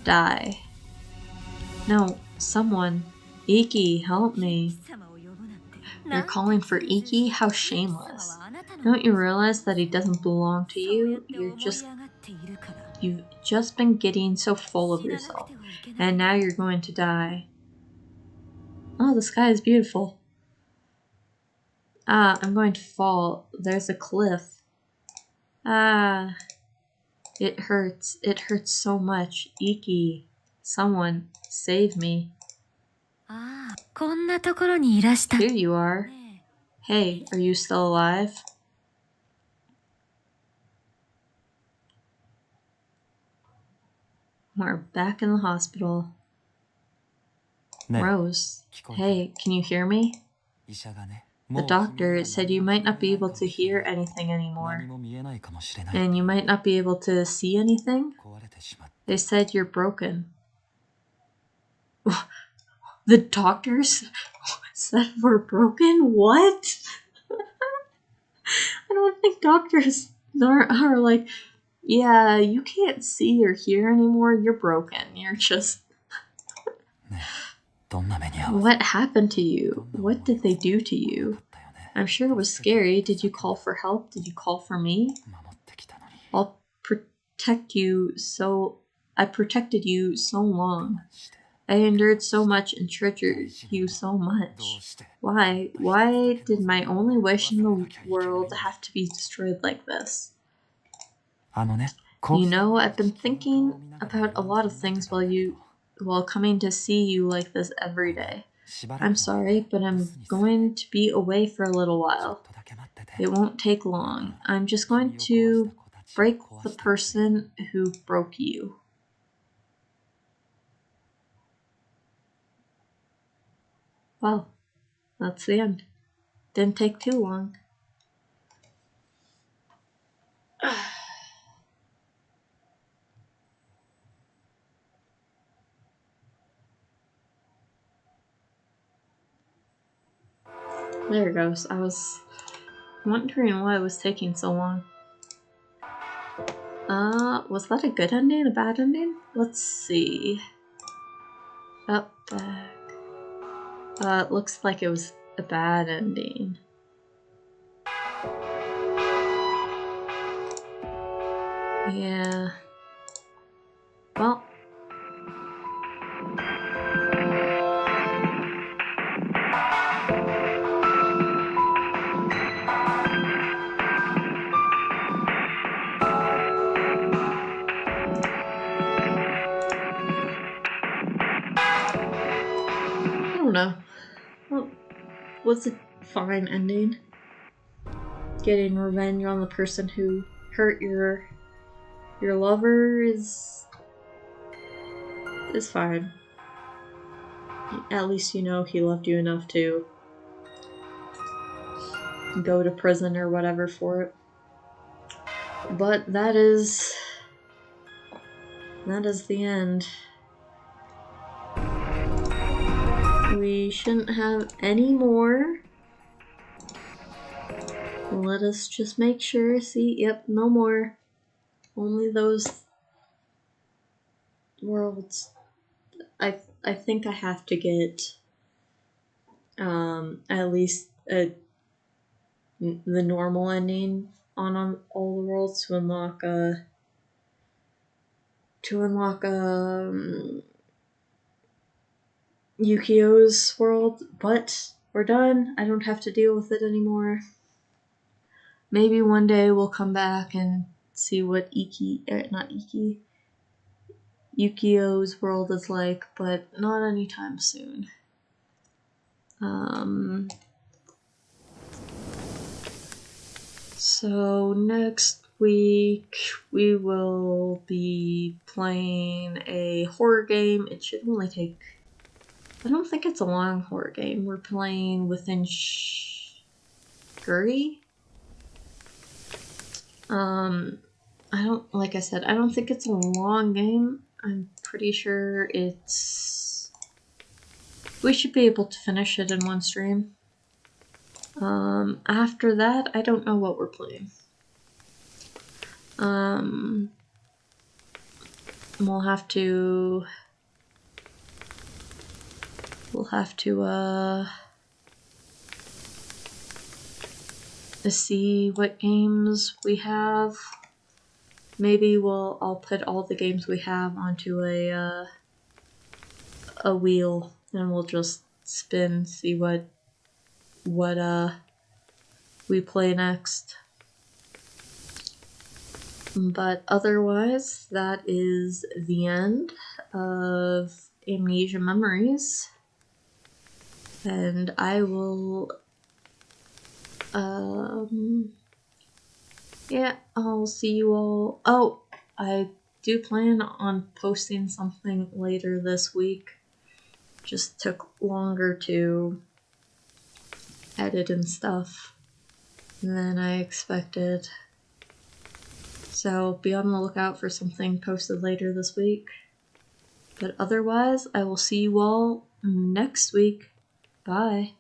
die. No, someone. Iki, help me. You're calling for Iki? How shameless. Don't you realize that he doesn't belong to you? You've just been getting so full of yourself, and now you're going to die. Oh, the sky is beautiful. Ah, I'm going to fall. There's a cliff. Ah, it hurts. It hurts so much. Iki, someone, save me. Here you are. Hey, are you still alive? We're back in the hospital. Rose, hey, can you hear me? The doctor said you might not be able to hear anything anymore. And you might not be able to see anything? They said you're broken. The doctors said we're broken? What? I don't think doctors are like, yeah, you can't see or hear anymore. You're broken. You're just... What happened to you? What did they do to you? I'm sure it was scary. Did you call for help? Did you call for me? I protected you so long. I endured so much and treasured you so much. Why? Why did my only wish in the world have to be destroyed like this? You know, I've been thinking about a lot of things while coming to see you like this every day. I'm sorry, but I'm going to be away for a little while. It won't take long. I'm just going to break the person who broke you. Well, that's the end. Didn't take too long. There it goes. I was wondering why it was taking so long. Was that a good ending? A bad ending? Let's see. Up back. It looks like it was a bad ending. Yeah. Well. I don't know. Well, was a fine ending. Getting revenge on the person who hurt your lover is fine. At least you know he loved you enough to go to prison or whatever for it. But that is the end. We shouldn't have any more. Let us just make sure. See, yep, no more. Only those worlds. I think I have to get at least the normal ending on all the worlds to unlock Yukio's world, but we're done. I don't have to deal with it anymore. Maybe one day we'll come back and see what Yukio's world is like, but not anytime soon. So next week we will be playing a horror game. It should only take... I don't think it's a long horror game. We're playing Within Shuri. I don't, like I said, I don't think it's a long game. I'm pretty sure it's... We should be able to finish it in one stream. After that, I don't know what we're playing. We'll have to see what games we have. Maybe I'll put all the games we have onto a wheel, and we'll just spin, see what we play next. But otherwise, that is the end of Amnesia Memories, and I will yeah, I'll see you all. Oh, I do plan on posting something later this week. Just took longer to edit and stuff than I expected. So be on the lookout for something posted later this week. But otherwise, I will see you all next week. Bye.